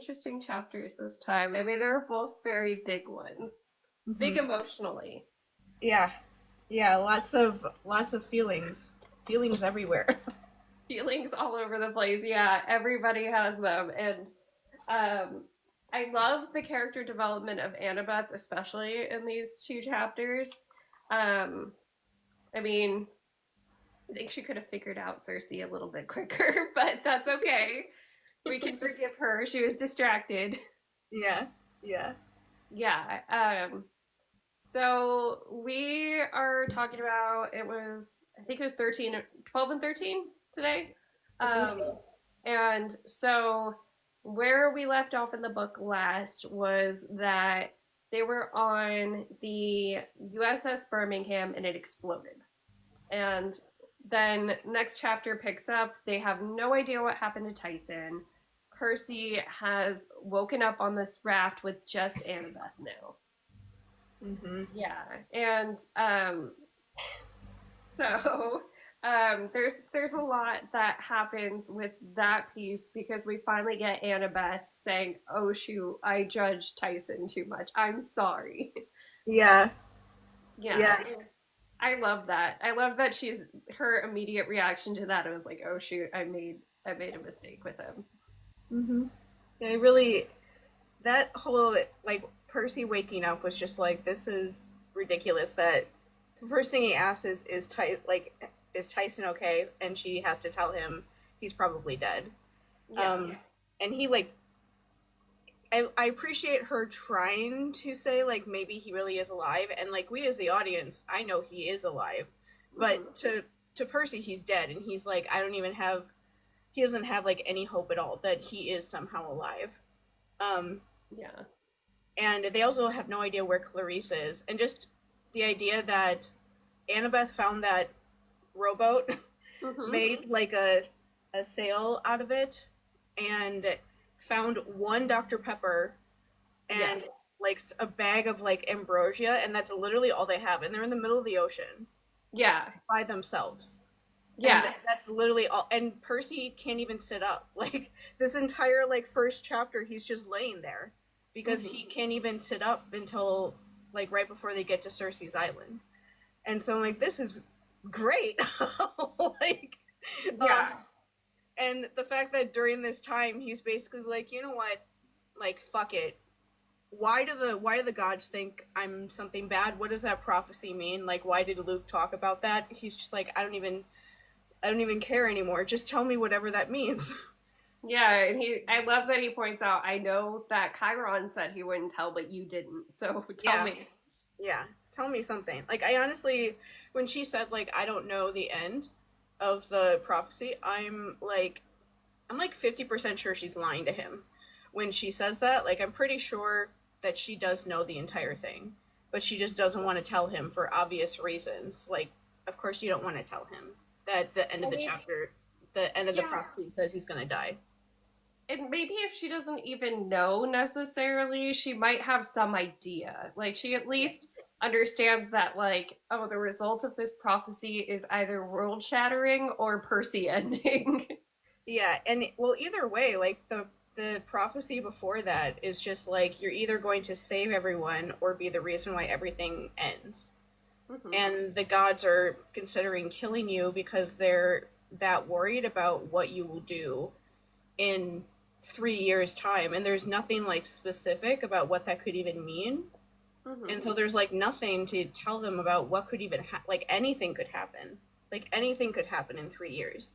interesting chapters this time. I mean, they were both very big ones, big Hmm. emotionally. Yeah, yeah, lots of feelings everywhere. Feelings all over the place. Yeah, everybody has them. And um, I love the character development of Annabeth, especially in these two chapters. Um, I mean, I think she could have figured out Cersei a little bit quicker, but that's okay. We can forgive her. She was distracted. Yeah, yeah. Yeah. So we are talking about I think it was 13, 12 and 13 today. I think Um, so. and so where we left off in the book last was that they were on the USS Birmingham and it exploded. And then next chapter picks up. They have no idea what happened to Tyson. Percy has woken up on this raft with just Annabeth now. Hmm. Yeah, and so there's a lot that happens with that piece because we finally get Annabeth saying, "Oh shoot, I judged Tyson too much. I'm sorry." Yeah, Yeah, yeah. and I love that. I love that she's her immediate reaction to that. It was like, "Oh shoot, I made a mistake with him." Hmm. Yeah, really, that whole like Percy waking up was just like this is ridiculous. That the first thing he asks is Tyson okay? And she has to tell him he's probably dead. Yeah. Um, and he like I appreciate her trying to say like maybe he really is alive, and like we as the audience, I know he is alive, Hmm. but to Percy he's dead, and he's like I don't even have he doesn't have like any hope at all that he is somehow alive. Um, Yeah. and they also have no idea where Clarice is, and just the idea that Annabeth found that rowboat, Hmm. made like a sail out of it, and found one Dr. Pepper Yeah. and like a bag of like ambrosia, and that's literally all they have, and they're in the middle of the ocean Yeah. by themselves. And Yeah. that's literally all, and Percy can't even sit up. Like this entire like first chapter he's just laying there because Hmm. he can't even sit up until like right before they get to Cersei's island. And so like this is great. Like um Yeah. and the fact that during this time he's basically like, you know what, like fuck it, why do the gods think I'm something bad? What does that prophecy mean? Like why did Luke talk about that? He's just like I don't even care anymore. Just tell me whatever that means. Yeah, and I love that he points out, I know that Chiron said he wouldn't tell, but you didn't. So tell Yeah. me. Yeah. Tell me something. Like I honestly when she said like I don't know the end of the prophecy, I'm like 50% sure she's lying to him. When she says that, like I'm pretty sure that she does know the entire thing, but she just doesn't want to tell him for obvious reasons. Like of course you don't want to tell him that the end of I the mean, chapter, the end of the yeah. prophecy says he's going to die. And maybe if she doesn't even know necessarily, she might have some idea. Like she at Yeah. least understands that, like, oh, the result of this prophecy is either world shattering or Percy ending. Yeah, and well, either way, like the prophecy before that is just like you're either going to save everyone or be the reason why everything ends. Hmm. And the gods are considering killing you because they're that worried about what you will do in 3 years' time. And there's nothing like specific about what that could even mean. And Hmm. so there's like nothing to tell them about what could even like anything could happen. Like anything could happen in 3 years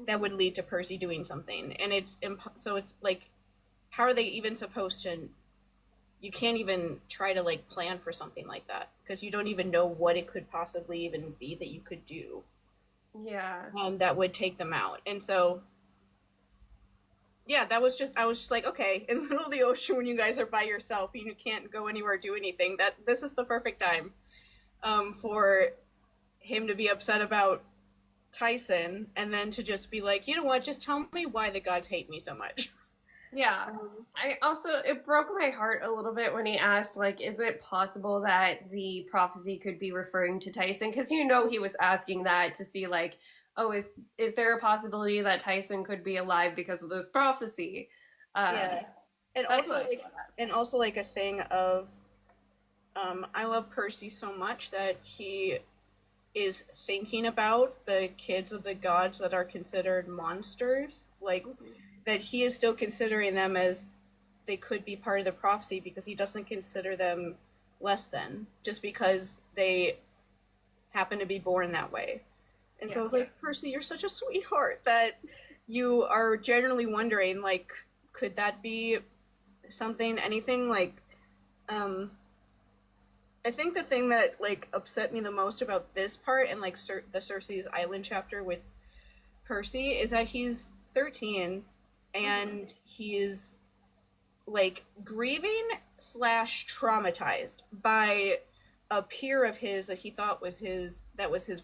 that Hmm. would lead to Percy doing something. And so it's like how are they even supposed to, you can't even try to like plan for something like that because you don't even know what it could possibly even be that you could do Yeah. that would take them out. And so yeah, that was just I was just like, okay, in the middle of the ocean when you guys are by yourself and you can't go anywhere, do anything, that this is the perfect time for him to be upset about Tyson and then to just be like, you know what, just tell me why the gods hate me so much. Yeah. I also, it broke my heart a little bit when he asked, like, is it possible that the prophecy could be referring to Tyson? Because he was asking that to see, like, oh, is there a possibility that Tyson could be alive because of this prophecy? Um, Yeah. And That's also what I like thought as. and also like a thing of I love Percy so much that he is thinking about the kids of the gods that are considered monsters, like Mhm. that he is still considering them as they could be part of the prophecy because he doesn't consider them less than just because they happen to be born that way. And so I Yeah. was like, Percy, you're such a sweetheart that you are generally wondering, like, could that be something, anything like, um, I think the thing that like upset me the most about this part and like the Cersei's Island chapter with Percy is that he's 13 Hmm. and he's like grieving slash traumatized by a peer of his that he thought was his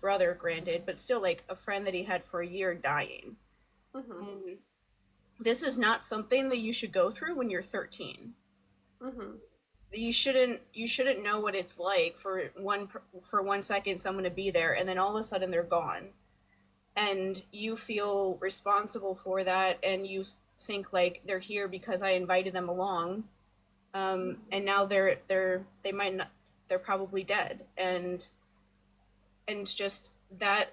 brother, granted, but still like a friend that he had for a year dying. Hmm. And this is not something that you should go through when you're 13. Hmm. You shouldn't know what it's like for 1 second someone to be there and then all of a sudden they're gone, and you feel responsible for that, and you think like they're here because I invited them along, and now they might not, they're probably dead, and just that,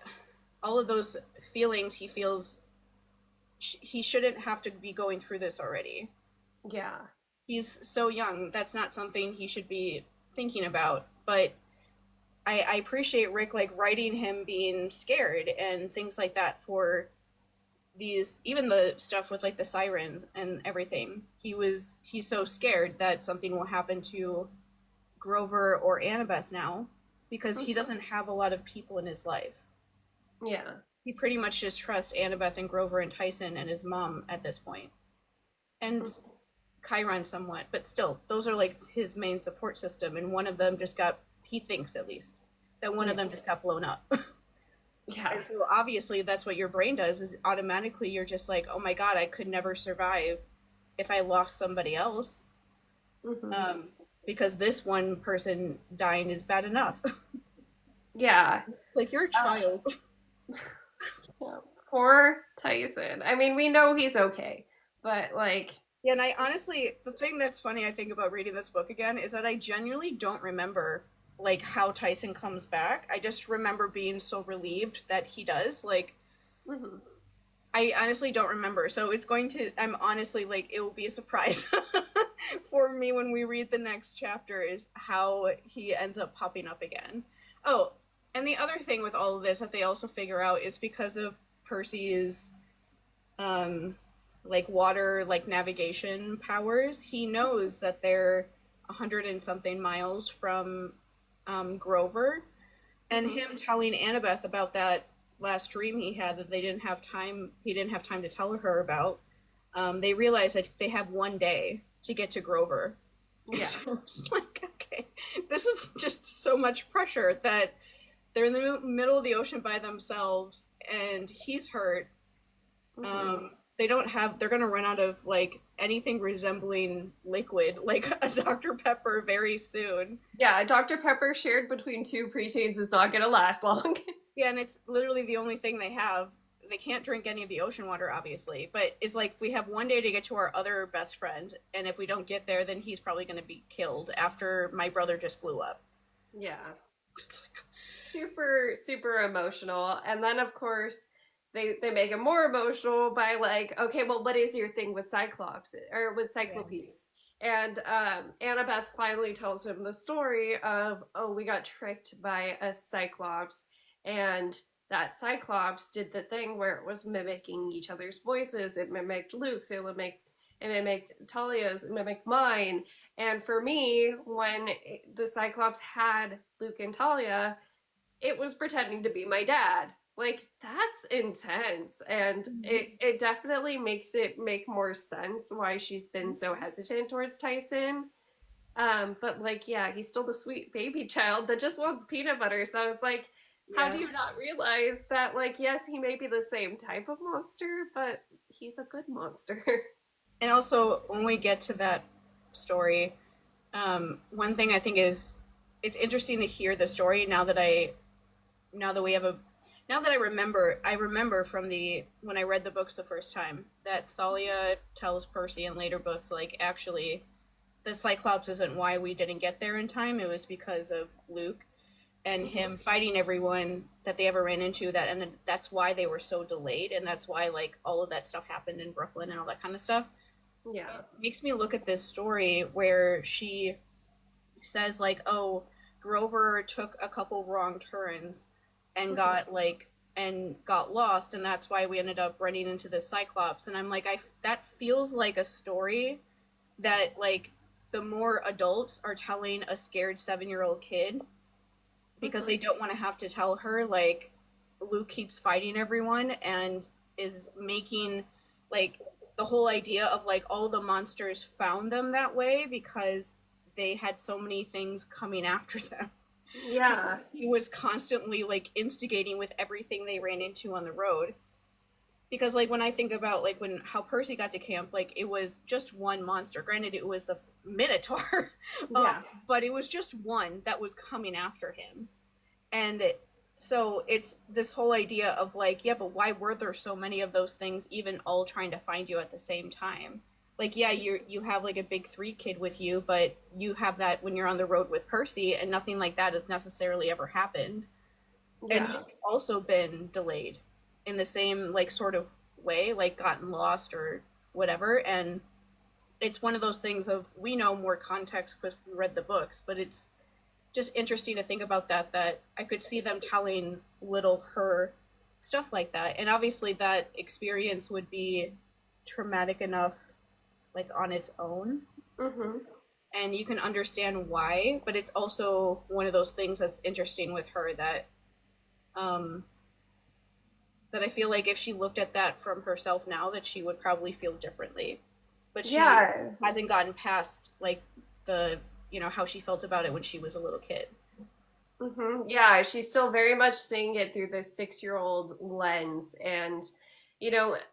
all of those feelings he feels, he shouldn't have to be going through this already. Yeah. He's so young. That's not something he should be thinking about. But I appreciate Rick like writing him being scared and things like that for these, even the stuff with like the sirens and everything. He's so scared that something will happen to Grover or Annabeth now because he Hmm. doesn't have a lot of people in his life. Yeah. He pretty much just trusts Annabeth and Grover and Tyson and his mom at this point. And Mhm. Chiron somewhat, but still, those are like his main support system, and one of them just got, he thinks at least, that one of Yeah. them just got blown up. Yeah. And so obviously that's what your brain does, is automatically you're just like, oh my god, I could never survive if I lost somebody else. Hmm. Um, because this one person dying is bad enough. Yeah. Like you're a child. Yeah. Poor Tyson. I mean, we know he's okay, but like, Yeah, and I honestly, the thing that's funny I think about reading this book again is that I genuinely don't remember like how Tyson comes back. I just remember being so relieved that he does. Like mhm. I honestly don't remember. So it's going to, I'm honestly like, it will be a surprise for me when we read the next chapter is how he ends up popping up again. Oh, and the other thing with all of this that they also figure out is because of Percy's um like water like navigation powers, he knows that they're 100 and something miles from Grover, and Mhm. him telling Annabeth about that last dream he had that he didn't have time to tell her about. They realize that they have 1 day to get to Grover. Yeah. So it's like, okay, this is just so much pressure that they're in the middle of the ocean by themselves, and he's hurt. Hmm. They don't have. They're gonna run out of like anything resembling liquid, like a Dr. Pepper, very soon. Yeah. Dr. Pepper shared between two preteens is not gonna last long. Yeah, and it's literally the only thing they have. They can't drink any of the ocean water, obviously, but it's like we have 1 day to get to our other best friend, and if we don't get there, then he's probably going to be killed after my brother just blew up. Yeah. Super, super emotional. And then of course they make it more emotional by like, okay, well, what is your thing with Cyclops or with Yeah. Cyclopes? And Annabeth finally tells him the story of, oh, we got tricked by a Cyclops, and that Cyclops did the thing where it was mimicking each other's voices. It mimicked Luke's, it mimicked Talia's, it mimicked mine. And for me, when the Cyclops had Luke and Talia, it was pretending to be my dad. Like that's intense, and it definitely makes it make more sense why she's been so hesitant towards Tyson. But like, yeah, he's still the sweet baby child that just wants peanut butter. So it's like, how Yeah. do you not realize that? Like, yes, he may be the same type of monster, but he's a good monster. And also, when we get to that story, one thing I think is it's interesting to hear the story now that we have a Now that I remember from the when I read the books the first time that Thalia tells Percy in later books, like, actually, the Cyclops isn't why we didn't get there in time. It was because of Luke and Hmm. him fighting everyone that they ever ran into. That and that's why they were so delayed, and that's why like all of that stuff happened in Brooklyn and all that kind of stuff. Yeah. It makes me look at this story where she says like, "Oh, Grover took a couple wrong turns and Hmm. got lost, and that's why we ended up running into the Cyclops." And I'm like, I that feels like a story that like the more adults are telling a scared 7-year-old kid because Hmm. they don't want to have to tell her like Luke keeps fighting everyone and is making like the whole idea of like all the monsters found them that way because they had so many things coming after them. Yeah. He was constantly like instigating with everything they ran into on the road. Because like when I think about like when how Percy got to camp, like it was just one monster. Granted, it was the Minotaur, um, Yeah. but it was just one that was coming after him. And so it's this whole idea of like, yeah, but why were there so many of those things even all trying to find you at the same time? Like, yeah, you have like a big three kid with you, but you have that when you're on the road with Percy, and nothing like that has necessarily ever happened. And Yeah. you've also been delayed in the same like sort of way, like gotten lost or whatever. And it's one of those things of we know more context because we read the books, but it's just interesting to think about that I could see them telling little her stuff like that. And obviously that experience would be traumatic enough like on its own. Hmm. And you can understand why, but it's also one of those things that's interesting with her um that I feel like if she looked at that from herself now that she would probably feel differently. But she Yeah. hasn't gotten past like the how she felt about it when she was a little kid. Yeah, she's still very much seeing it through this 6-year-old lens. And,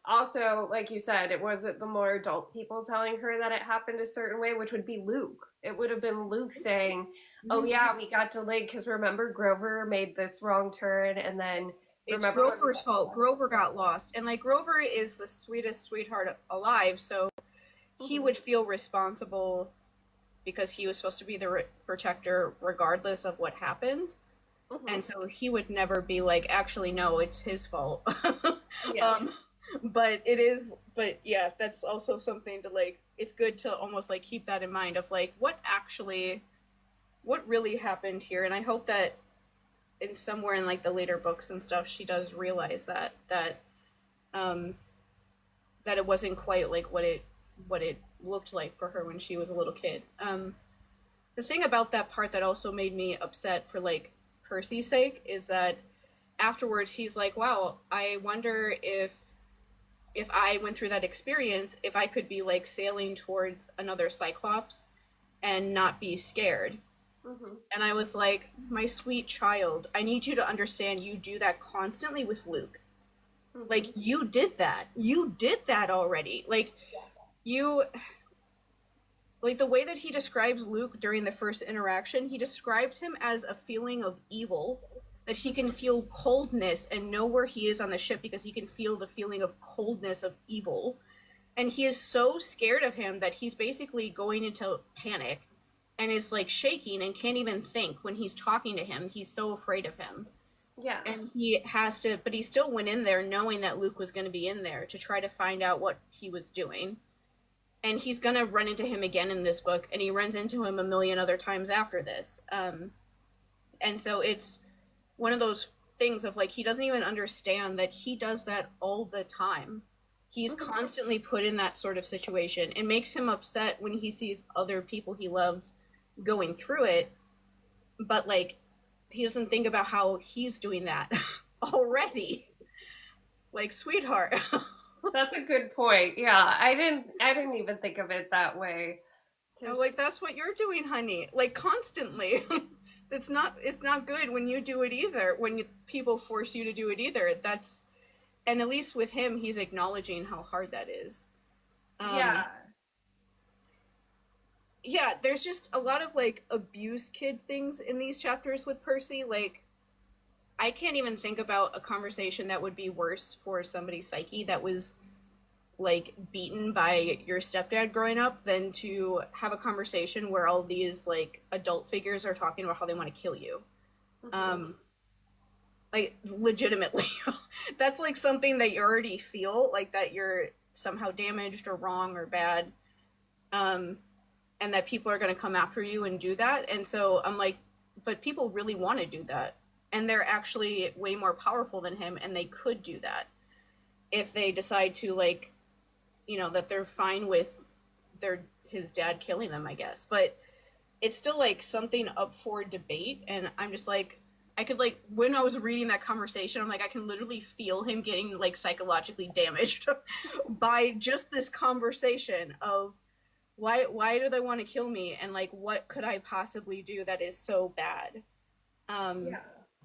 also, like you said, it wasn't the more adult people telling her that it happened a certain way, which would be Luke. It would have been Luke saying, oh, Mm-hmm. yeah, we got delayed because remember Grover made this wrong turn. And then It's remember when we Grover's got fault. lost? Grover got lost. And like Grover is the sweetest sweetheart alive, so he Mhm. would feel responsible because he was supposed to be the protector regardless of what happened. Mhm. And so he would never be like, actually, no, it's his fault. Yeah. um, but it is, but yeah, that's also something to like, it's good to almost like keep that in mind of like, what really happened here. And I hope that in somewhere in like the later books and stuff, she does realize um, that it wasn't quite like what it looked like for her when she was a little kid. The thing about that part that also made me upset for like Percy's sake is that afterwards he's like, "Wow, I wonder if I went through that experience, if I could be like sailing towards another Cyclops and not be scared." Mhm. And I was like, "My sweet child, I need you to understand you do that constantly with Luke. Like Mhm. you did that. You did that already. You like the way that he describes Luke during the first interaction, he describes him as a feeling of evil, that he can Mhm. feel coldness and know where he is on the ship because he can feel the feeling of coldness of evil. And he is so scared of him that he's basically going into panic and is like shaking and can't even think when he's talking to him. He's so afraid of him. Yeah. And he has to, but he still went in there knowing that Luke was going to be in there to try to find out what he was doing. And he's gonna run into him again in this book, and he runs into him a million other times after this. And so it's one of those things of like he doesn't even understand that he does that all the time. He's Mhm. constantly put in that sort of situation. It makes him upset when he sees other people he loves going through it, but like he doesn't think about how he's doing that already. Like, sweetheart. That's a good point. Yeah, I didn't even think of it that way. Oh, Because like that's what you're doing, honey. Like constantly. It's not good when you do it either. When people force you to do it either. That's and at least with him, he's acknowledging how hard that is. Um, yeah. yeah, there's just a lot of like abuse kid things in these chapters with Percy. Like I can't even think about a conversation that would be worse for somebody's psyche that was like beaten by your stepdad growing up than to have a conversation where all these like adult figures are talking about how they want to kill you. Mm-hmm. Um, like legitimately, that's like something that you already feel like that you're somehow damaged or wrong or bad. Um, and that people are going to come after you and do that. And so I'm like, but people really want to do that. And they're actually way more powerful than him, and they could do that if they decide to, like, that they're fine with his dad killing them, I guess. But it's still like something up for debate, and I'm just like, I could like when I was reading that conversation, I'm like, I can literally feel him getting like psychologically damaged by just this conversation of why do they want to kill me, and like what could I possibly do that is so bad, um Yeah.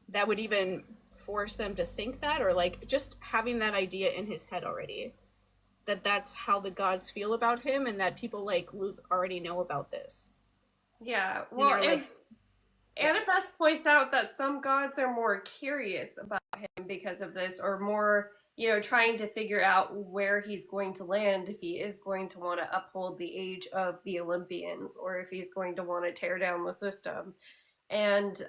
that would even force them to think that, or like just having that idea in his head already, that that's how the gods feel about him, and that people like Luke already know about this Yeah. and Well, are and like, yes. Annabeth points out that some gods are more curious about him because of this, or more, trying to figure out where he's going to land, if he is going to want to uphold the age of the Olympians, or if he's going to want to tear down the system. And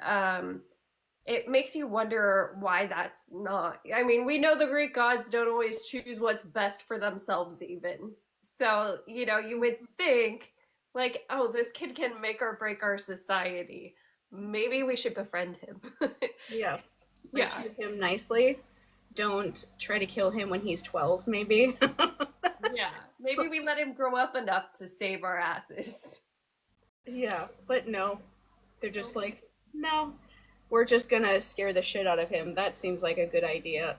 it makes you wonder why that's not. I mean, we know the Greek gods don't always choose what's best for themselves, even. So, you would think, like, oh, this kid can make or break our society. Maybe we should befriend him. Yeah, like Yeah, treat him nicely, don't try to kill him when he's 12 maybe. yeah. Maybe we let him grow up enough to save our asses. Yeah, but no, they're just like, no, we're just gonna scare the shit out of him. That seems like a good idea.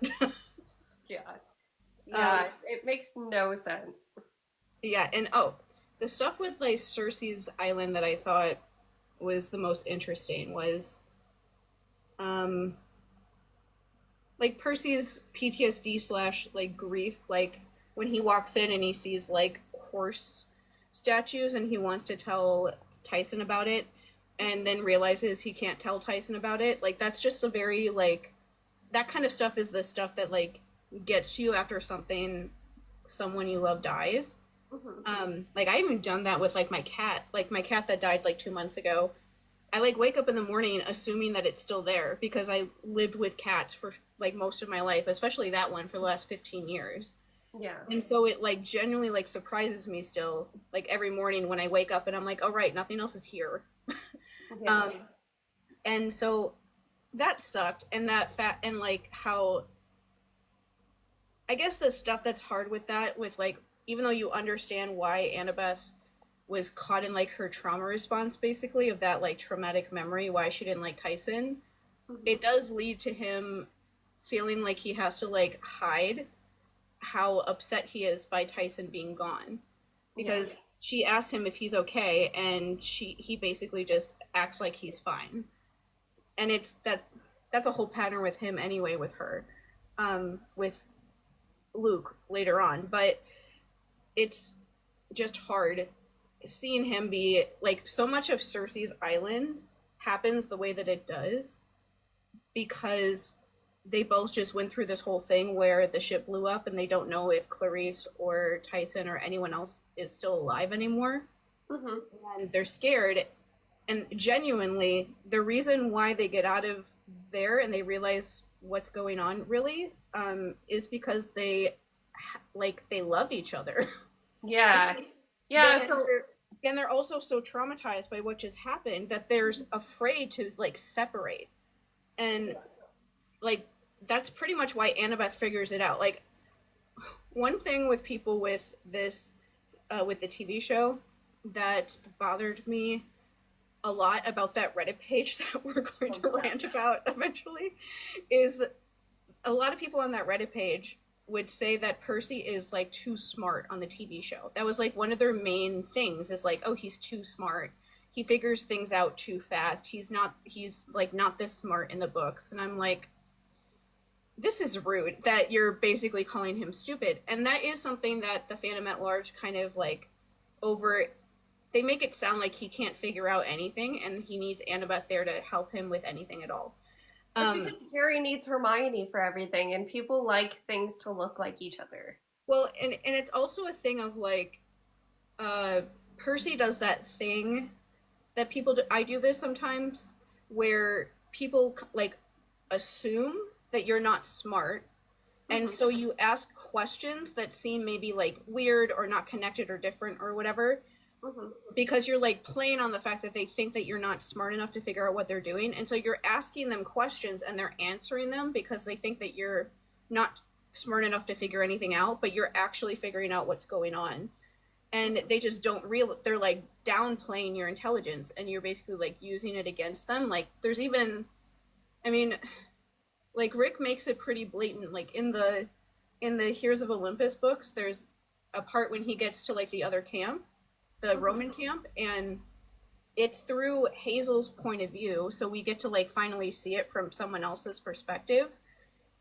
Yeah, um, yeah. It makes no sense. yeah, and oh, the stuff with like Cersei's island that I thought was the most interesting was um like Percy's PTSD slash like grief, like when he walks in and he sees like horse statues and he wants to tell Tyson about it, and then realizes he can't tell Tyson about it. Like that's just a very like, that kind of stuff is the stuff that like gets you after someone you love dies. Mhm. Like I even done that with like my cat that died like 2 months ago. I like wake up in the morning assuming that it's still there because I lived with cats for like most of my life, especially that one for the last 15 years. Yeah, And so it like genuinely like surprises me still, like every morning when I wake up and I'm like, oh right, nothing else is here. yeah, Um, and so that sucked, and that fat, and like how, I guess the stuff that's hard with that, with like, even though you understand why Annabeth was caught in like her trauma response basically of that like traumatic memory, why she didn't like Tyson, mhm. it does lead to him feeling like he has to like hide how upset he is by Tyson being gone, Yeah, because she asked him if he's okay, and he basically just acts like he's fine. And that's a whole pattern with him anyway, with her, with Luke later on. But it's just hard seeing him be like, so much of Cersei's island happens the way that it does because they both just went through this whole thing where the ship blew up and they don't know if Clarice or Tyson or anyone else is still alive anymore. hmm, And they're scared. And genuinely, the reason why they get out of there and they realize what's going on really, is because they love each other. yeah, they yeah. and So they're also so traumatized by what just happened that they're afraid to like separate. And like that's pretty much why Annabeth figures it out. Like one thing with people with this, with the TV show, that bothered me a lot about that Reddit page that we're going oh to god, rant about eventually, is a lot of people on that Reddit page would say that Percy is like too smart on the TV show. That was like one of their main things, is like, oh, he's too smart. He figures things out too fast. He's like not this smart in the books. And I'm like, this is rude that you're basically calling him stupid. And that is something that the fandom at large kind of like over, they make it sound like he can't figure out anything and he needs Annabeth there to help him with anything at all. That's Um, because Harry needs Hermione for everything, and people like things to look like each other. well, and it's also a thing of like, uh, Percy does that thing that people do. I do this sometimes where people like assume that you're not smart, and Mm-hmm. so you ask questions that seem maybe like weird or not connected or different or whatever, Mm-hmm. because you're like playing on the fact that they think that you're not smart enough to figure out what they're doing, and so you're asking them questions and they're answering them because they think that you're not smart enough to figure anything out, but you're actually figuring out what's going on. And Mm-hmm. they just don't real they're like downplaying your intelligence, and you're basically like using it against them. Like there's even, I mean, like Rick makes it pretty blatant. Like in the Heroes of Olympus books, there's a part when he gets to like the other camp, the Mm-hmm. Roman camp, and it's through Hazel's point of view, so we get to like finally see it from someone else's perspective.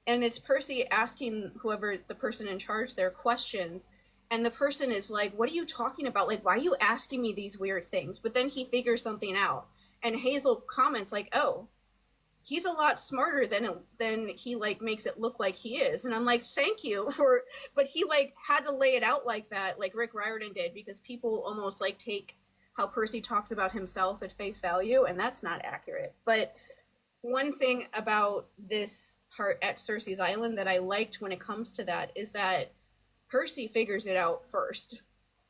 And it's Percy asking whoever the person in charge their questions, and the person is like, "What are you talking about? Like, why are you asking me these weird things?" But then he figures something out, and Hazel comments like, "Oh, he's a lot smarter than he like makes it look like he is." And I'm like, thank you for, but he like had to lay it out like that, like Rick Riordan did, because people almost like take how Percy talks about himself at face value, and that's not accurate. But one thing about this part at Cersei's Island that I liked when it comes to that is that Percy figures it out first.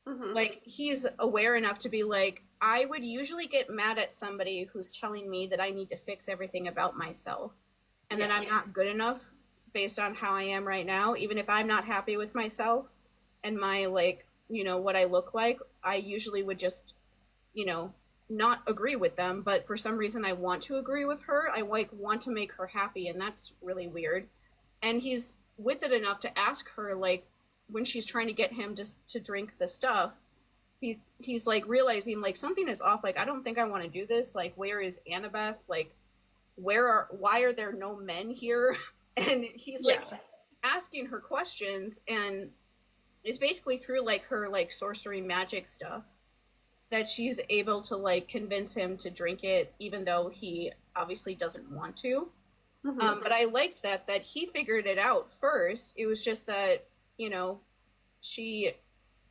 Mm-hmm. Like he's aware enough to be like, I would usually get mad at somebody who's telling me that I need to fix everything about myself and that Yeah. I'm not good enough based on how I am right now, even if I'm not happy with myself and my like, what I look like. I usually would just, you know not agree with them, but for some reason I want to agree with her. I like want to make her happy, and that's really weird. And he's with it enough to ask her, like, when she's trying to get him to drink the stuff, he's like realizing like something is off. Like, I don't think I want to do this. Like, where is Annabeth? Like, why are there no men here? And he's Yeah. like asking her questions, and it's basically through like her like sorcery magic stuff that she's able to like convince him to drink it, even though he obviously doesn't want to. Mm-hmm. But I liked that he figured it out first. It was just that, you know she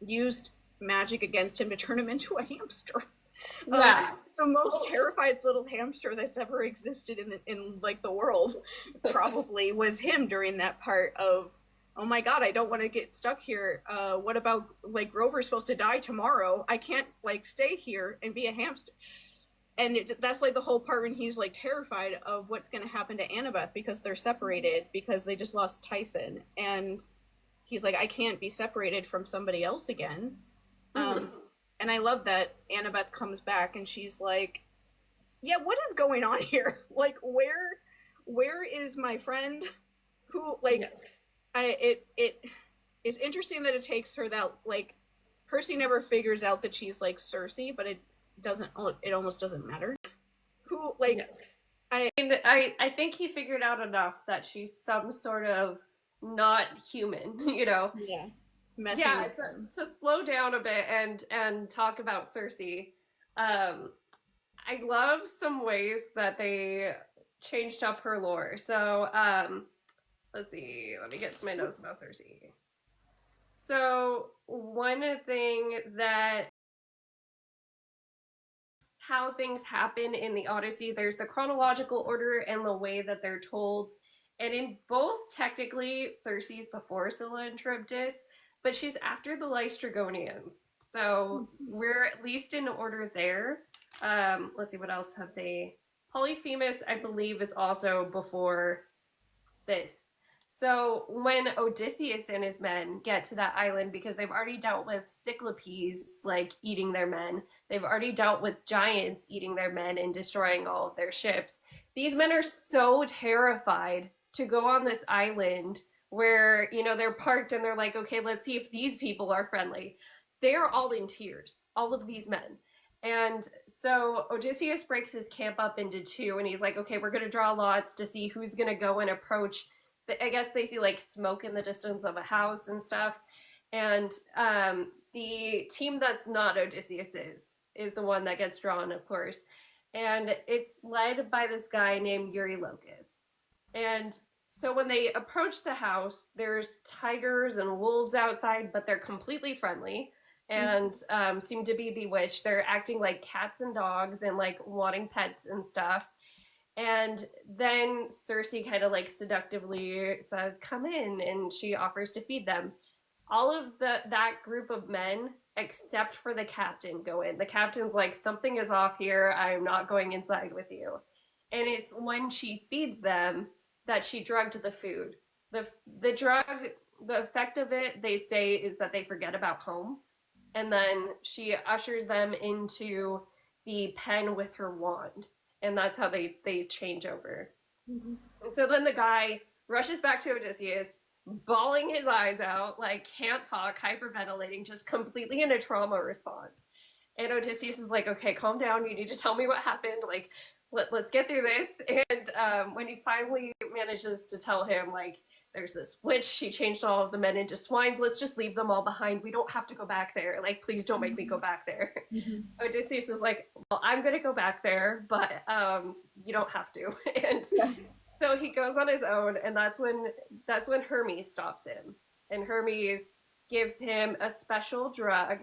used magic against him to turn him into a hamster. Um, Yeah. the most Oh, terrified little hamster that's ever existed in like the world probably was him during that part of, oh my god, I don't want to get stuck here. What about like Grover's supposed to die tomorrow? I can't like stay here and be a hamster. And that's like the whole part when he's like terrified of what's going to happen to Annabeth because they're separated because they just lost Tyson, and he's like, I can't be separated from somebody else again. mm-hmm. Um, and I love that Annabeth comes back and she's like, yeah, what is going on here? Like, where is my friend? Who Yeah. like I it is interesting that it takes her that like Percy never figures out that she's like Cersei, but it doesn't. It almost doesn't matter. Who Yeah. like I And I think he figured out enough that she's some sort of not human, you know. Yeah, messing Yeah, with them. to slow down a bit and talk about Cersei. I love some ways that they changed up her lore. So, let's see. Let me get to my notes about Cersei. So, one thing that how things happen in the Odyssey, there's the chronological order and the way that they're told. And in both, technically, Cersei's before Scylla and Charybdis, but she's after the Lystragonians. So we're at least in order there. Let's see, what else have they? Polyphemus, I believe, is also before this. So when Odysseus and his men get to that island, because they've already dealt with Cyclopes like eating their men, they've already dealt with giants eating their men and destroying all of their ships. These men are so terrified to go on this island where, they're parked and they're like, okay, let's see if these people are friendly. They are all in tears, all of these men. And so Odysseus breaks his camp up into two, and he's like, okay, we're going to draw lots to see who's going to go and approach. I guess they see like smoke in the distance of a house and stuff. And the team that's not Odysseus's is the one that gets drawn, of course. and it's led by this guy named Yuri Locust. And so when they approach the house, there's tigers and wolves outside, but they're completely friendly and seem to be bewitched. They're acting like cats and dogs and like wanting pets and stuff. And then Cersei kind of like seductively says, "Come in," and she offers to feed them. All of that group of men, except for the captain, go in. The captain's like, "Something is off here. I'm not going inside with you." And it's when she feeds them that she drugged the food. The the drug, the effect of it, they say, is that they forget about home, and then she ushers them into the pen with her wand, and that's how they change over. Mm-hmm. And so then the guy rushes back to Odysseus, bawling his eyes out, like can't talk, hyperventilating, just completely in a trauma response. And Odysseus is like, "Okay, calm down. You need to tell me what happened. Like, let's get through this." And when he finally manages to tell him, like, "There's this witch. She changed all of the men into swines. Let's just leave them all behind. We don't have to go back there. Like, please don't make me go back there." Mm-hmm. Odysseus is like, "Well, I'm gonna go back there, but you don't have to." And Yeah. so he goes on his own, and that's when Hermes stops him, and Hermes gives him a special drug.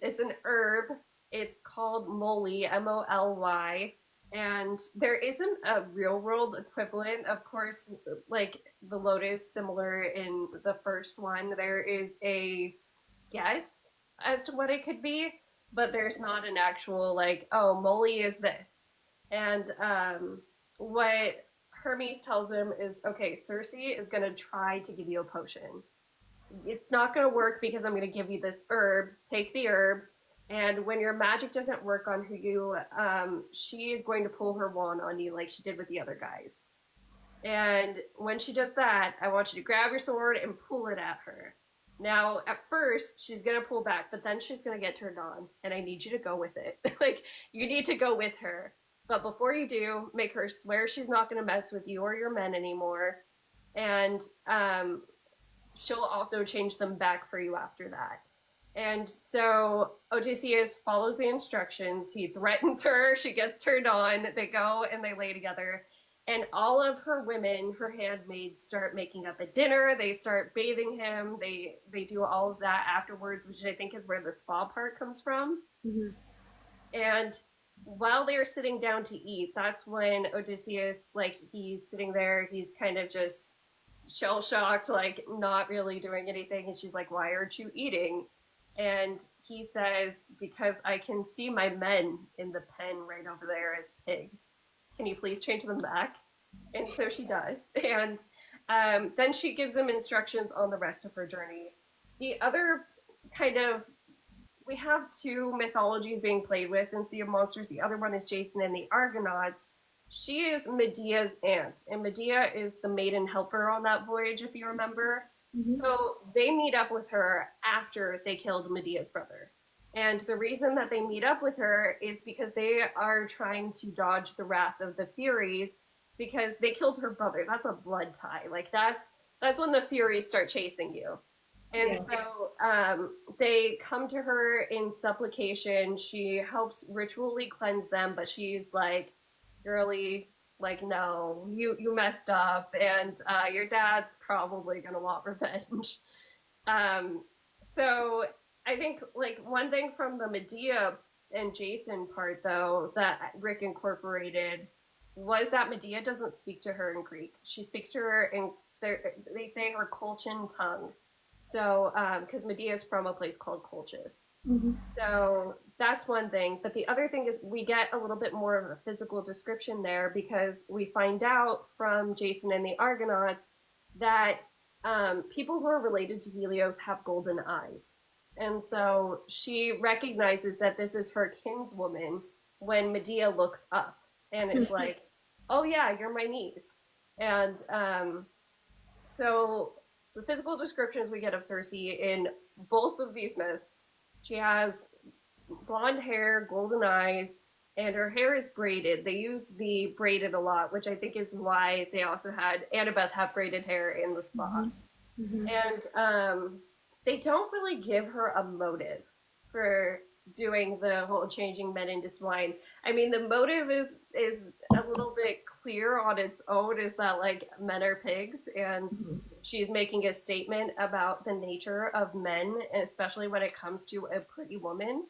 It's an herb. It's called moly, Moly, and there isn't a real world equivalent. Of course, like the lotus, similar in the first one, there is a guess as to what it could be, but there's not an actual like, "Oh, moly is this." And what Hermes tells him is, "Okay, Cersei is going to try to give you a potion. It's not going to work because I'm going to give you this herb. Take the herb, and when your magic doesn't work on who you, she is going to pull her wand on you like she did with the other guys. And when she does that, I want you to grab your sword and pull it at her. Now, at first, she's going to pull back, but then she's going to get turned on, and I need you to go with it. Like, you need to go with her. But before you do, make her swear she's not going to mess with you or your men anymore. And she'll also change them back for you after that." And so Odysseus follows the instructions. He threatens her. She gets turned on. They go and they lay together. And all of her women, her handmaids, start making up a dinner. They start bathing him. They do all of that afterwards, which I think is where the spa part comes from. Mm-hmm. And while they're sitting down to eat, that's when Odysseus, like, he's sitting there, he's kind of just shell shocked, like, not really doing anything. And she's like, "Why aren't you eating?" And he says, "Because I can see my men in the pen right over there as pigs. Can you please change them back?" And so she does. And then she gives him instructions on the rest of her journey. The other kind of, we have two mythologies being played with in Sea of Monsters. The other one is Jason and the Argonauts. She is Medea's aunt, and Medea is the maiden helper on that voyage, if you remember. Mm-hmm. So they meet up with her after they killed Medea's brother. And the reason that they meet up with her is because they are trying to dodge the wrath of the Furies because they killed her brother. That's a blood tie. Like that's when the Furies start chasing you. And Yeah. so they come to her in supplication. She helps ritually cleanse them, but she's like, "Girly, like, no, you messed up, and your dad's probably gonna want revenge." Um, so I think like one thing from the Medea and Jason part though that Rick incorporated was that Medea doesn't speak to her in Greek. She speaks to her in they say her Colchian tongue. So because Medea is from a place called Colchis. Mm-hmm. So that's one thing. But the other thing is we get a little bit more of a physical description there because we find out from Jason and the Argonauts that people who are related to Helios have golden eyes. And so she recognizes that this is her kinswoman when Medea looks up and is like, "Oh, yeah, you're my niece." And so the physical descriptions we get of Cersei in both of these myths, she has blonde hair, golden eyes, and her hair is braided. They use the braided a lot, which I think is why they also had Annabeth have braided hair in the spa. Mm-hmm. And they don't really give her a motive for doing the whole changing men into swine. I mean, the motive is a little bit clear on its own. Is that like men are pigs, and Mhm. she's making a statement about the nature of men, especially when it comes to a pretty woman.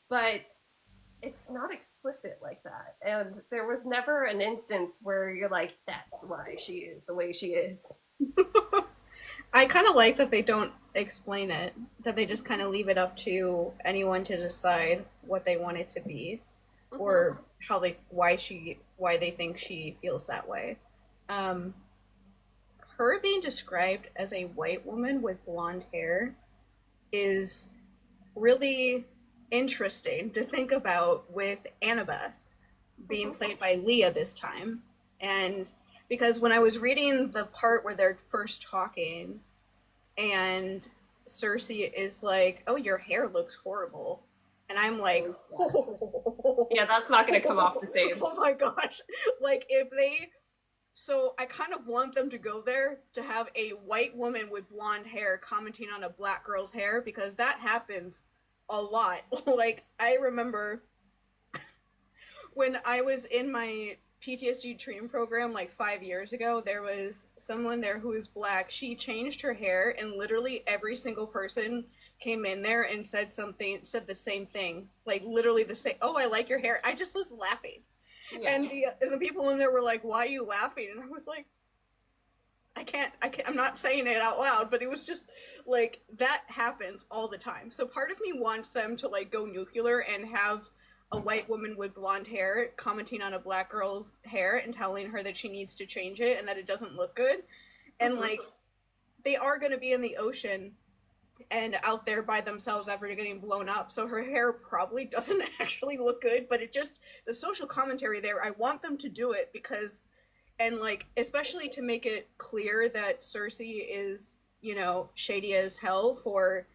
But it's not explicit like that, and there was never an instance where you're like, "That's why she is the way she is." I kind of like that they don't explain it, that they just kind of leave it up to anyone to decide what they want it to be Mm-hmm. or why they think she feels that way. Um, Her being described as a white woman with blonde hair is really interesting to think about with Annabeth being Mm-hmm. played by Leah this time. And because when I was reading the part where they're first talking and Cersei is like, "Oh, your hair looks horrible." And I'm like, Oh yeah, "Oh, yeah, that's not going to come off the same. oh my gosh." Like if they so I kind of want them to go there to have a white woman with blonde hair commenting on a black girl's hair because that happens a lot. Like I remember when I was in my PTSD training program like 5 years ago, there was someone there who was black. She changed her hair, and literally every single person came in there and said the same thing. Like literally the same. Oh, I like your hair. I just was laughing, Yeah, and the people in there were like, "Why are you laughing?" And I was like, I can't, I'm not saying it out loud, but it was just like that happens all the time. So part of me wants them to like go nuclear and have a white woman with blonde hair commenting on a black girl's hair and telling her that she needs to change it and that it doesn't look good. And mm-hmm. like they are going to be in the ocean and out there by themselves after getting blown up. So her hair probably doesn't actually look good, but it just the social commentary there, I want them to do it because and like especially to make it clear that Cersei is, shady as hell for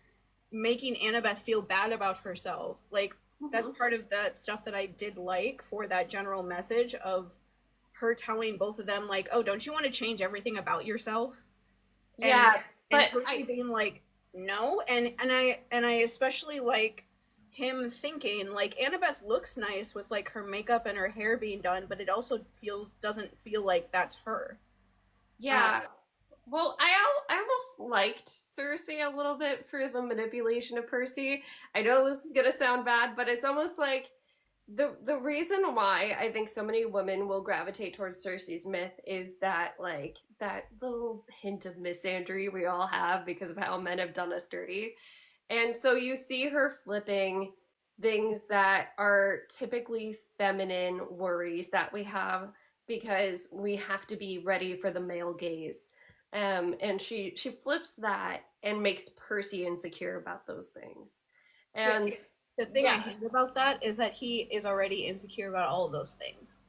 making Annabeth feel bad about herself. Like that's Mm-hmm. part of that stuff that I did like for that general message of her telling both of them like, "Oh, don't you want to change everything about yourself?" and Yeah, and but Percy I being like, "No," and I especially like him thinking like Annabeth looks nice with like her makeup and her hair being done, but it also feels doesn't feel like that's her. Um, yeah. Well, I almost liked Cersei a little bit for the manipulation of Percy. I know this is gonna sound bad, but it's almost like the reason why I think so many women will gravitate towards Cersei's myth is that like that little hint of misandry we all have because of how men have done us dirty. And so you see her flipping things that are typically feminine worries that we have because we have to be ready for the male gaze. And she flips that and makes Percy insecure about those things. yeah, And the thing I yeah, hate about that is that he is already insecure about all of those things.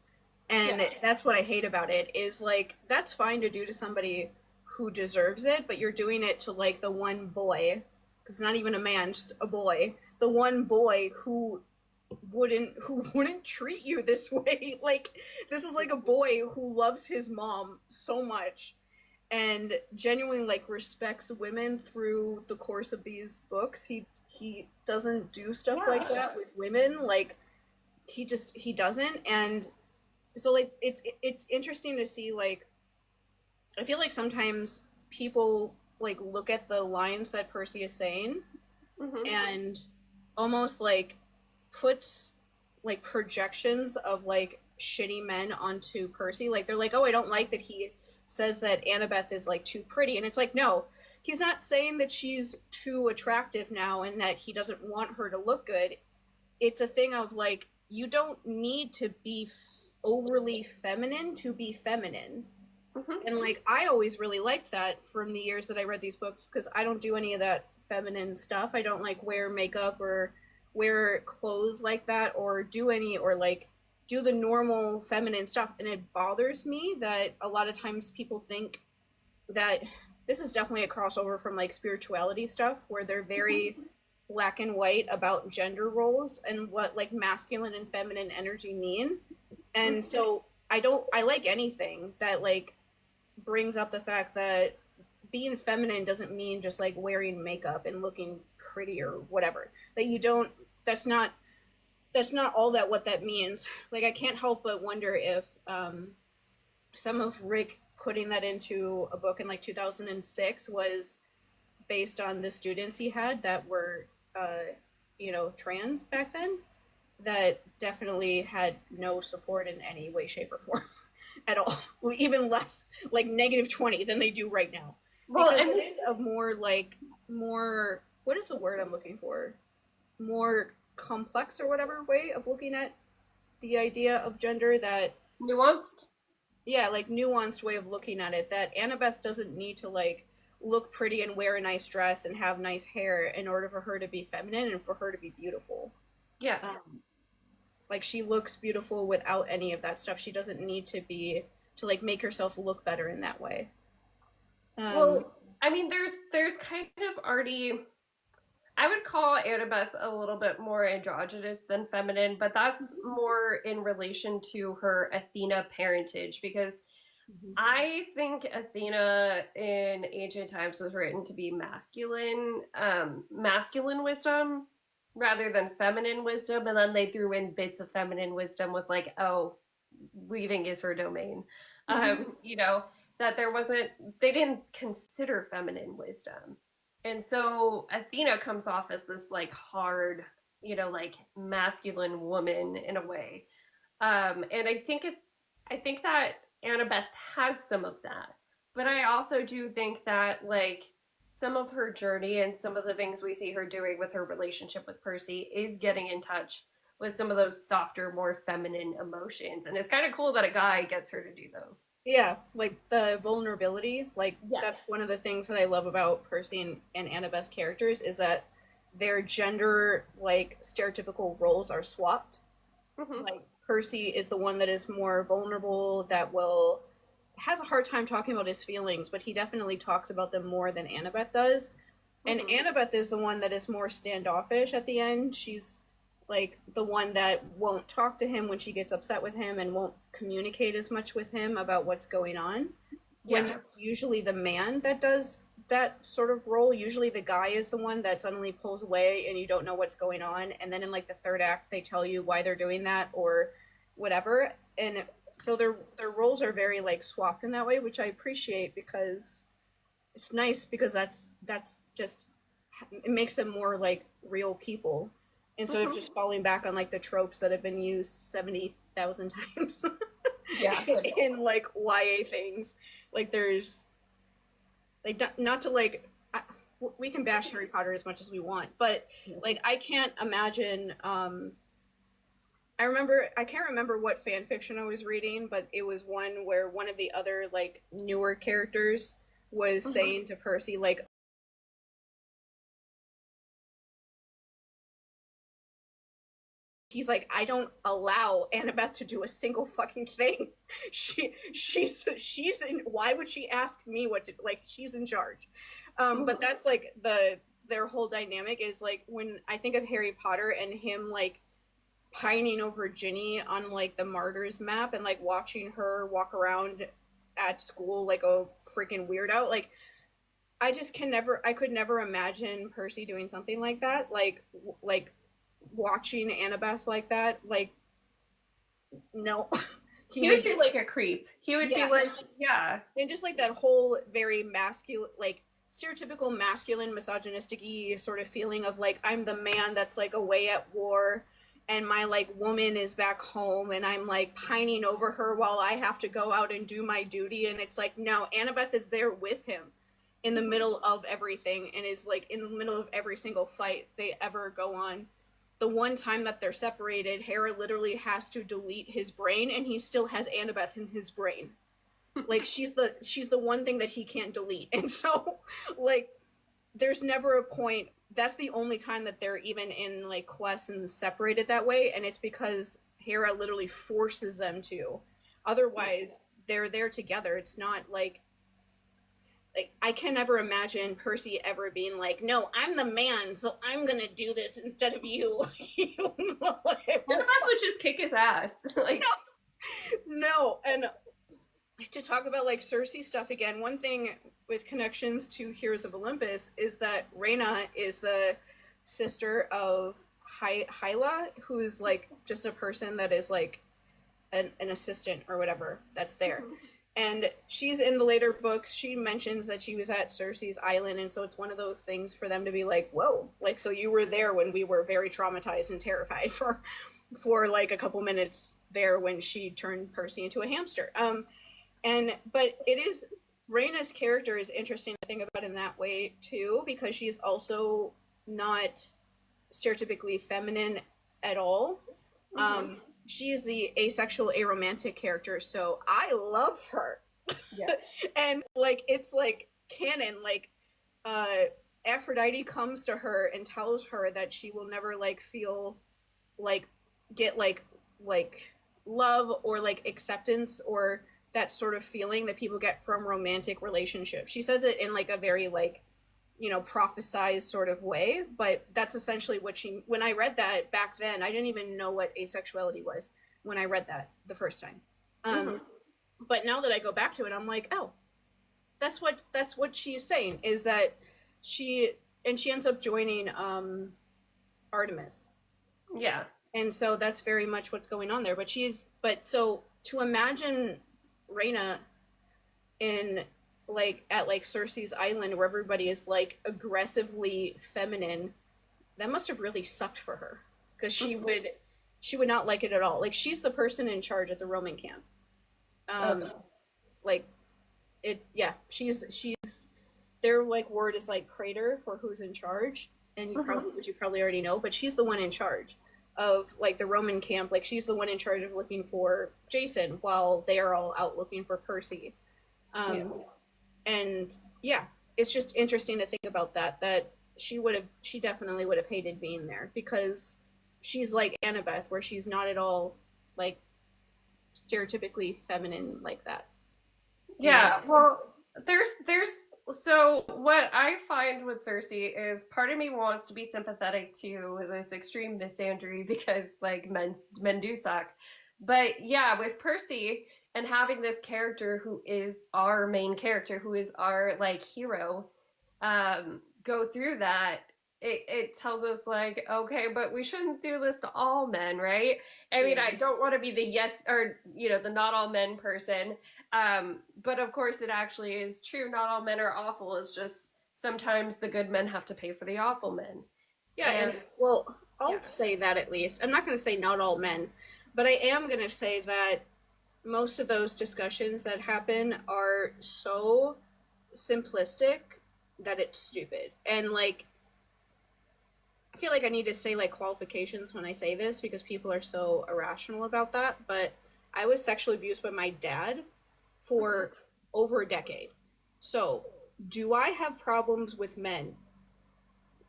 yeah, And that's what I hate about it is like that's fine to do to somebody who deserves it, but you're doing it to like the one boy, because it's not even a man, just a boy, the one boy who wouldn't treat you this way. Like this is like a boy who loves his mom so much and genuinely like respects women through the course of these books. He doesn't do stuff like yeah, that with women. Like he doesn't. And so like it's interesting to see like I feel like sometimes people like look at the lines that Percy is saying mm-hmm, and almost like puts like projections of like shitty men onto Percy. Like they're like, "Oh, I don't like that he says that Annabeth is like too pretty." And it's like, "No, he's not saying that she's too attractive now and that he doesn't want her to look good. It's a thing of like you don't need to be overly feminine to be feminine." mm-hmm, And like I always really liked that from the years that I read these books because I don't do any of that feminine stuff. I don't like wear makeup or wear clothes like that or do any or like do the normal feminine stuff. And it bothers me that a lot of times people think that this is definitely a crossover from like spirituality stuff where they're very mm-hmm. black and white about gender roles and what like masculine and feminine energy mean. And Mm-hmm. so I like anything that like brings up the fact that being feminine doesn't mean just like wearing makeup and looking pretty or whatever. That you don't. That's not. That's not all that what that means. Like I can't help but wonder if some of Rick putting that into a book in like 2006 was based on the students he had that were, trans back then, that definitely had no support in any way, shape, or form at all. Even less like -20 than they do right now. Well, Because and it is a more like, more, what is the word I'm looking for? More complex or whatever way of looking at the idea of gender that, nuanced. yeah, like nuanced way of looking at it, that Annabeth doesn't need to like look pretty and wear a nice dress and have nice hair in order for her to be feminine and for her to be beautiful. Yeah. Like she looks beautiful without any of that stuff. She doesn't need to be to like make herself look better in that way. Um, Well, I mean, there's kind of already. I would call Annabeth a little bit more androgynous than feminine, but that's more in relation to her Athena parentage because mhm. I think Athena in ancient times was written to be masculine wisdom rather than feminine wisdom, and then they threw in bits of feminine wisdom with like, oh, leaving is her domain. You know, that there wasn't they didn't consider feminine wisdom. And so Athena comes off as this like hard, like masculine woman in a way. And I think that Annabeth has some of that. But I also do think that like some of her journey and some of the things we see her doing with her relationship with Percy is getting in touch with some of those softer, more feminine emotions. And it's kind of cool that a guy gets her to do those. Yeah, like the vulnerability, like that's Yes. one of the things that I love about Percy and Annabeth's characters is that their gender like stereotypical roles are swapped. Mm-hmm. Like Percy is the one that is more vulnerable, that will has a hard time talking about his feelings, but he definitely talks about them more than Annabeth does. And Mm-hmm. Annabeth is the one that is more standoffish at the end. She's like the one that won't talk to him when she gets upset with him and won't communicate as much with him about what's going on. When Yeah. it's usually the man that does that sort of role. Usually the guy is the one that suddenly pulls away and you don't know what's going on. And then in like the third act, they tell you why they're doing that or whatever. And so their roles are very like swapped in that way, which I appreciate because it's nice because that's just it makes them more like real people instead of Mm-hmm. just falling back on like the tropes that have been used 70,000 times Yeah. in like YA things. Like there's like not to like we can bash Harry Potter as much as we want, but like I can't imagine. I can't remember what fan fiction I was reading, but it was one where one of the other like newer characters was Mm-hmm. saying to Percy like, he's like, I don't allow Annabeth to do a single fucking thing. She's in. Why would she ask me what to like? She's in charge. But Mm-hmm. that's like their whole dynamic is like when I think of Harry Potter and him like pining over Ginny on like the Martyrs map and like watching her walk around at school like a freaking weirdo. Like I could never imagine Percy doing something like that. Like watching Annabeth like that. Like no, he He would would. be like a creep. He would be Yeah, like, yeah. and just like that whole very masculine, like stereotypical masculine, misogynistic sort of feeling of like I'm the man that's like away at war, and my like woman is back home, and I'm like pining over her while I have to go out and do my duty, and it's like no, Annabeth is there with him in the Mm-hmm. middle of everything, and is like in the middle of every single fight they ever go on. The one time that they're separated, Hera literally has to delete his brain, and he still has Annabeth in his brain. Like she's the one thing that he can't delete. And so like there's never a point, that's the only time that they're even in like quests and separated that way, and it's because Hera literally forces them to. Otherwise they're there together. It's not like I can never imagine Percy ever being like, "No, I'm the man, so I'm gonna do this instead of you." Annabeth would just kick his ass. Like, No, and to talk about like Cersei stuff again, one thing with connections to Heroes of Olympus is that Reyna is the sister of Hyla, who's like just a person that is like an assistant or whatever that's there. Mhm. And she's in the later books, she mentions that she was at Cersei's island, and so it's one of those things for them to be like, whoa, like, so you were there when we were very traumatized and terrified for like a couple minutes there when she turned Percy into a hamster. And but it is, Reyna's character is interesting to think about in that way too, because she's also not stereotypically feminine at all. Mhm. She is the asexual, aromantic character, so I love her. Yeah. And like it's like canon, like uh Aphrodite comes to her and tells her that she will never like feel like get like love or like acceptance or that sort of feeling that people get from romantic relationships. She says it in like a very like, you know, prophesized sort of way, but that's essentially what she, when I read that back then, I didn't even know what asexuality was when I read that the first time. Mhm. But now that I go back to it, I'm like, oh, that's what she's saying, is that she, and she ends up joining Artemis. Yeah. And so that's very much what's going on there. But she's, but so to imagine Reyna in like at like Cersei's island where everybody is like aggressively feminine, that must have really sucked for her, because Mhm. she would not like it at all. Like she's the person in charge at the Roman camp. Um Okay. like it, yeah, she's their like word is like crater for who's in charge, and you Mhm. probably, which you probably already know, but she's the one in charge of like the Roman camp. Like she's the one in charge of looking for Jason while they are all out looking for Percy. Yeah. Um and yeah, it's just interesting to think about that she definitely would have hated being there, because she's like Annabeth, where she's not at all like stereotypically feminine like that in that Yeah, well, there's so what I find with Cersei is part of me wants to be sympathetic to this extreme misandry because like men do suck. But yeah, with Percy and having this character who is our main character, who is our like hero, go through that, it tells us like, okay, but we shouldn't do this to all men, right? I mean, yeah I don't want to be the yes or the not all men person, but of course, it actually is true. Not all men are awful. It's just sometimes the good men have to pay for the awful men. yeah. And And well, yeah, I'll say that, at least I'm not going to say not all men, but I am going to say that most of those discussions that happen are so simplistic that it's stupid. And like I feel like I need to say like qualifications when I say this, because people are so irrational about that. But I was sexually abused by my dad mhm. for over a decade. So, do I have problems with men?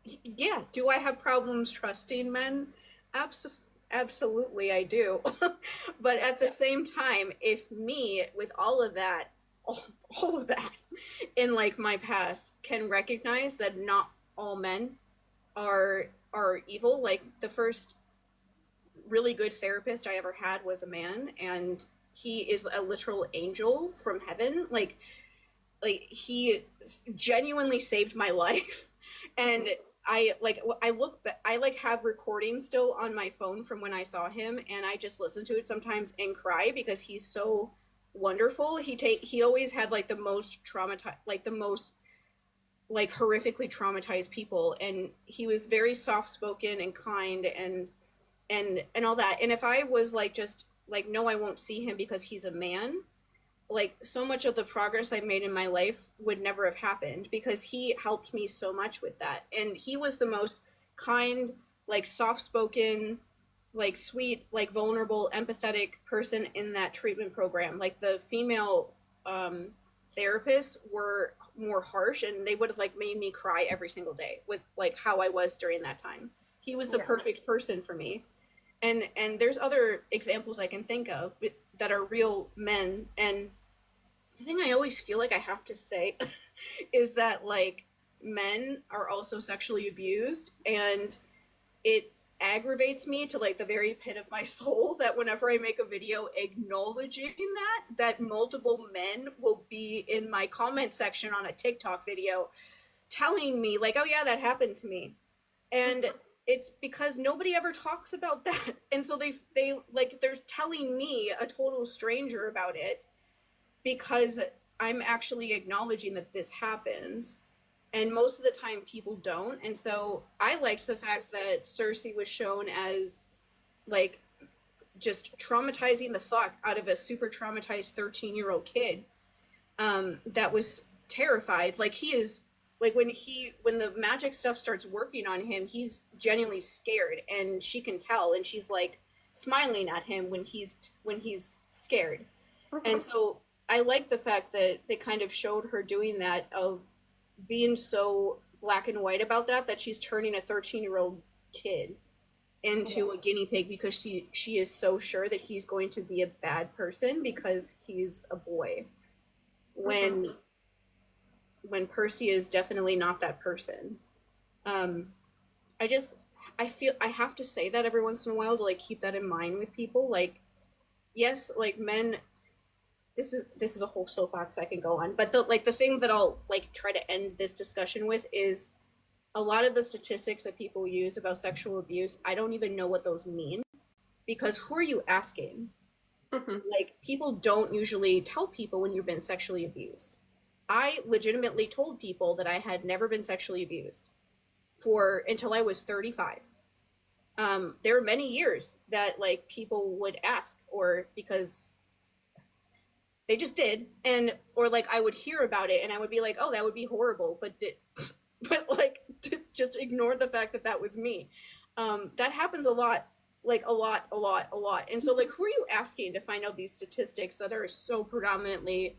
Yeah. Do I have problems trusting men? Absolutely, I do. But at the Yeah, same time, if me, with all of that, all, all of that in like my past, can recognize that not all men are evil. Like the first really good therapist I ever had was a man, and he is a literal angel from heaven. Like he genuinely saved my life. And mhm. I look I like have recordings still on my phone from when I saw him, and I just listen to it sometimes and cry because he's so wonderful. He always had like the most traumatized, like the most like horrifically traumatized people, and he was very soft spoken and kind and all that. And if I was like just like, no, I won't see him because he's a man, like so much of the progress I've made in my life would never have happened, because he helped me so much with that. And he was the most kind, like soft spoken, like sweet, like vulnerable, empathetic person in that treatment program. Like the female um therapists were more harsh, and they would have like made me cry every single day with like how I was during that time. He was the Yeah, perfect person for me. And there's other examples I can think of that are real men. And the thing I always feel like I have to say is that like men are also sexually abused, and it aggravates me to like the very pit of my soul that whenever I make a video acknowledging that multiple men will be in my comment section on a TikTok video telling me like, oh yeah, that happened to me. And it's because nobody ever talks about that. And so they like they're telling me, a total stranger, about it because I'm actually acknowledging that this happens. And most of the time people don't. And so I liked the fact that Cersei was shown as like just traumatizing the fuck out of a super traumatized 13-year-old kid that was terrified. Like he is like when the magic stuff starts working on him, he's genuinely scared, and she can tell, and she's like smiling at him when he's scared. And so I like the fact that they kind of showed her doing that, of being so black and white about that she's turning a 13-year-old kid into a guinea pig because she is so sure that he's going to be a bad person because he's a boy, when Percy is definitely not that person. um I just, I feel I have to say that every once in a while to like keep that in mind with people. Like, yes, like men, this is a whole soapbox I can go on, but the thing that I'll like try to end this discussion with is a lot of the statistics that people use about sexual abuse, I don't even know what those mean, because who are you asking? Like, people don't usually tell people when you've been sexually abused. I legitimately told people that I had never been sexually abused for until I was 35. There were many years that like people would ask, or because they just did, and or like I would hear about it and I would be like, oh, that would be horrible, but but like just ignore the fact that that was me. That happens a lot, like a lot. And so like, who are you asking to find out these statistics that are so predominantly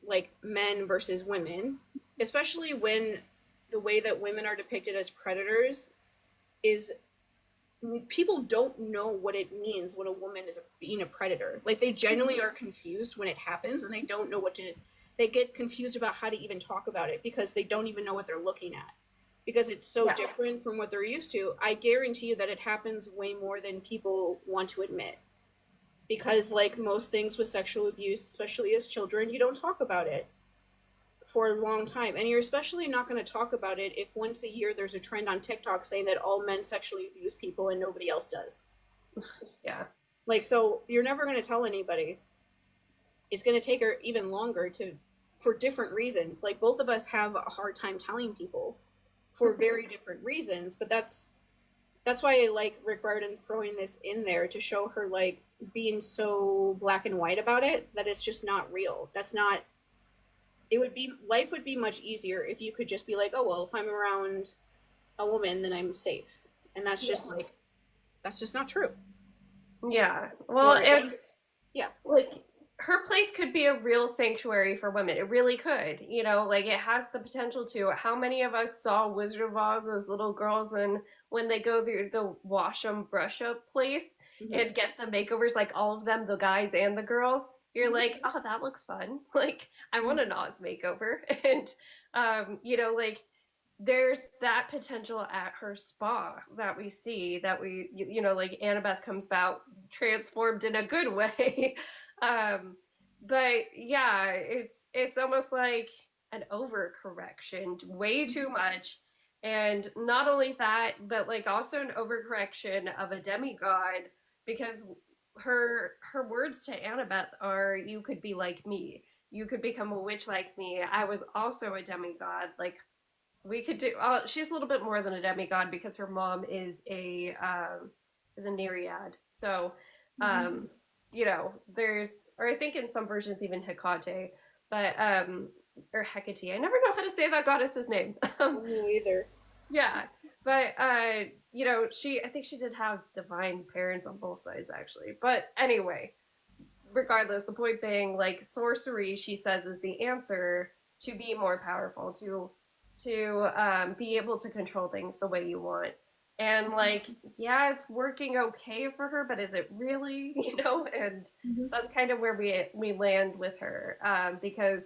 like men versus women, especially when the way that women are depicted as predators is, people don't know what it means when a woman is being a predator. Like, they genuinely are confused when it happens, and they don't know what to, they get confused about how to even talk about it because they don't even know what they're looking at, because it's so different from what they're used to. I guarantee you that it happens way more than people want to admit, because like most things with sexual abuse, especially as children, you don't talk about it for a long time. And you're especially not going to talk about it if once a year there's a trend on TikTok saying that all men sexually abuse people and nobody else does. Yeah. Like, so you're never going to tell anybody. It's going to take her even longer to, for different reasons. Like, both of us have a hard time telling people for very different reasons, but that's why I like Rick Riordan throwing this in there, to show her like being so black and white about it, that it's just not real. That's not, it would be, life would be much easier if you could just be like, oh, well, if I'm around a woman, then I'm safe. And that's just like, that's just not true. Yeah. Well, Or, it's yeah. like her place could be a real sanctuary for women. It really could. You know, like it has the potential to. How many of us saw Wizard of Oz, those little girls, and when they go through the wash 'em, brush up place and get the makeovers, like all of them, the guys and the girls, you're like, oh, that looks fun. Like, I want an Oz makeover. And, you know, like, there's that potential at her spa that we see, that we, you know, like Annabeth comes out transformed in a good way. um but yeah, it's almost like an overcorrection, way too much. And not only that, but like also an overcorrection of a demigod, because her words to Annabeth are, you could be like me, you could become a witch like me, I was also a demigod. Like, we could do. She's a little bit more than a demigod because her mom is a nereid. So, um, you know, there's, or I think in some versions even Hecate, but or Hecate. I never know how to say that goddess's name. Me either. Yeah, but you know, I think she did have divine parents on both sides actually. But anyway, regardless, the point being, like, sorcery, she says, is the answer to be more powerful, to be able to control things the way you want. And like, yeah, it's working okay for her, but is it really? You know, and that's kind of where we land with her, because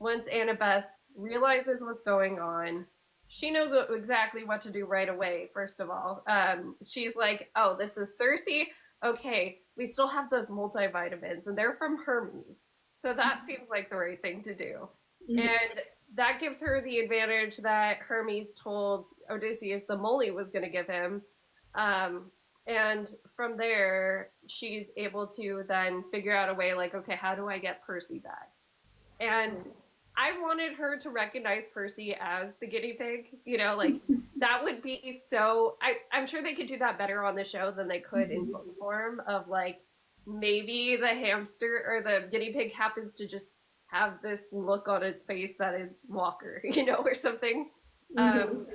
once Annabeth realizes what's going on, she knows exactly what to do right away. First of all, she's like, "Oh, this is Cersei. Okay, we still have those multivitamins, and they're from Hermes, so that seems like the right thing to do." Mhm. And that gives her the advantage that Hermes told Odysseus the moly was going to give him. Um, and from there, she's able to then figure out a way like, okay, how do I get Percy back? And I wanted her to recognize Percy as the guinea pig. You know, like that would be so. I'm sure they could do that better on the show than they could in book form. Of like maybe the hamster or the guinea pig happens to just have this look on its face that is Walker, you know, or something. Mhm. Um,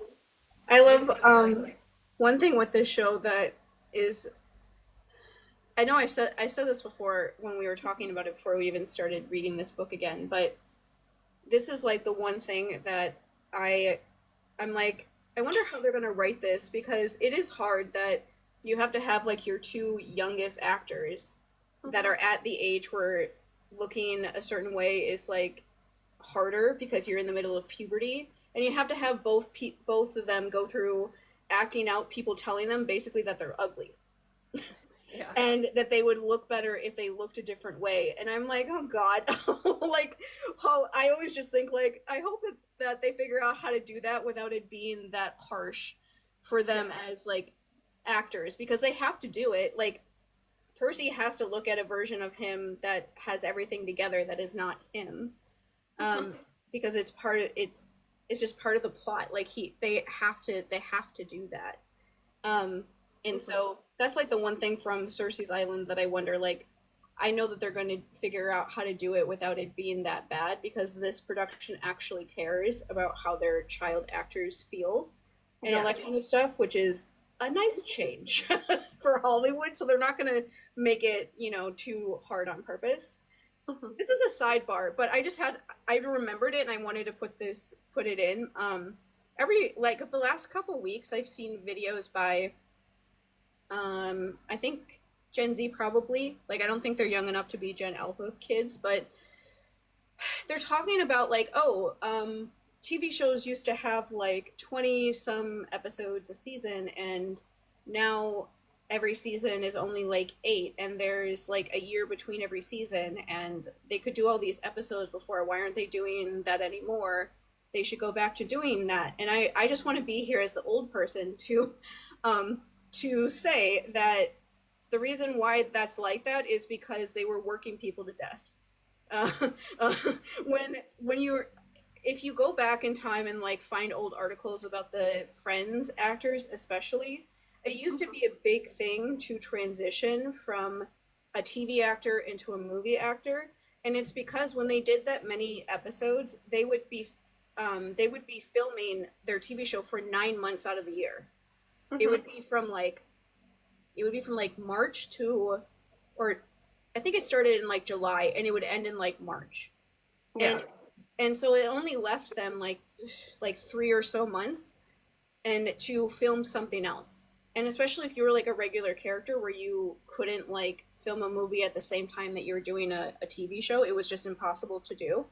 I love one thing with this show that is, I know I said this before when we were talking about it before we even started reading this book again, but this is like the one thing that I I'm like, I wonder how they're gonna write this, because it is hard that you have to have like your two youngest actors that mhm. are at the age where looking a certain way is like harder because you're in the middle of puberty, and you have to have both of them go through acting out people telling them basically that they're ugly Yeah. and that they would look better if they looked a different way. And I'm like, oh god, like how I always just think like I hope that they figure out how to do that without it being that harsh for Yeah. them as like actors, because they have to do it. Like Percy has to look at a version of him that has everything together that is not him, um, because it's just part of the plot. Like they have to do that. Um, and Mhm. so that's like the one thing from Cersei's Island that I wonder, like, I know that they're going to figure out how to do it without it being that bad, because this production actually cares about how their child actors feel and all Yeah. that kind of stuff, which is a nice change for Hollywood. So they're not going to make it, too hard on purpose. Mhm. This is a sidebar, but I remembered it and I wanted to put it in. Every like the last couple weeks, I've seen videos by I think Gen Z probably. Like I don't think they're young enough to be Gen Alpha kids, but they're talking about like, oh, TV shows used to have like 20 some episodes a season, and now every season is only like 8, and there's like a year between every season, and they could do all these episodes before. Why aren't they doing that anymore? They should go back to doing that. And I just want to be here as the old person um, to say that the reason why that's like that is because they were working people to death. uh, uh, when you if you go back in time and like find old articles about the Friends actors, especially, it used to Mhm. be a big thing to transition from a TV actor into a movie actor, and it's because when they did that many episodes, they would be filming their TV show for 9 months out of the year. It Mhm. would be from like March to, or I think it started in like July and it would end in like March. Yeah. And so it only left them like 3 or so months and to film something else. And especially if you were like a regular character where you couldn't like film a movie at the same time that you were doing a TV show, it was just impossible to do.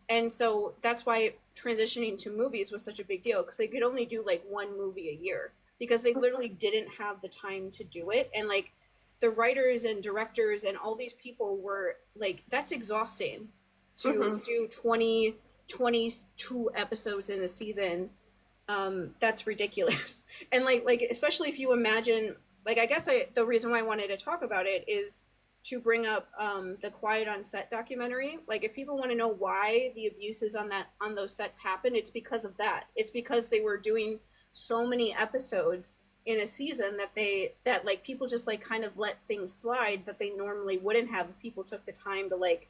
And so that's why transitioning to movies was such a big deal, because they could only do like one movie a year because they literally didn't have the time to do it. And like the writers and directors and all these people were like, that's exhausting to Mhm. do 22 episodes in a season. That's ridiculous. And like especially if you imagine, like, I guess the reason why I wanted to talk about it is to bring up the Quiet on Set documentary. Like if people want to know why the abuses on those sets happened, it's because of that. It's because they were doing so many episodes in a season that like people just like kind of let things slide that they normally wouldn't have if people took the time to like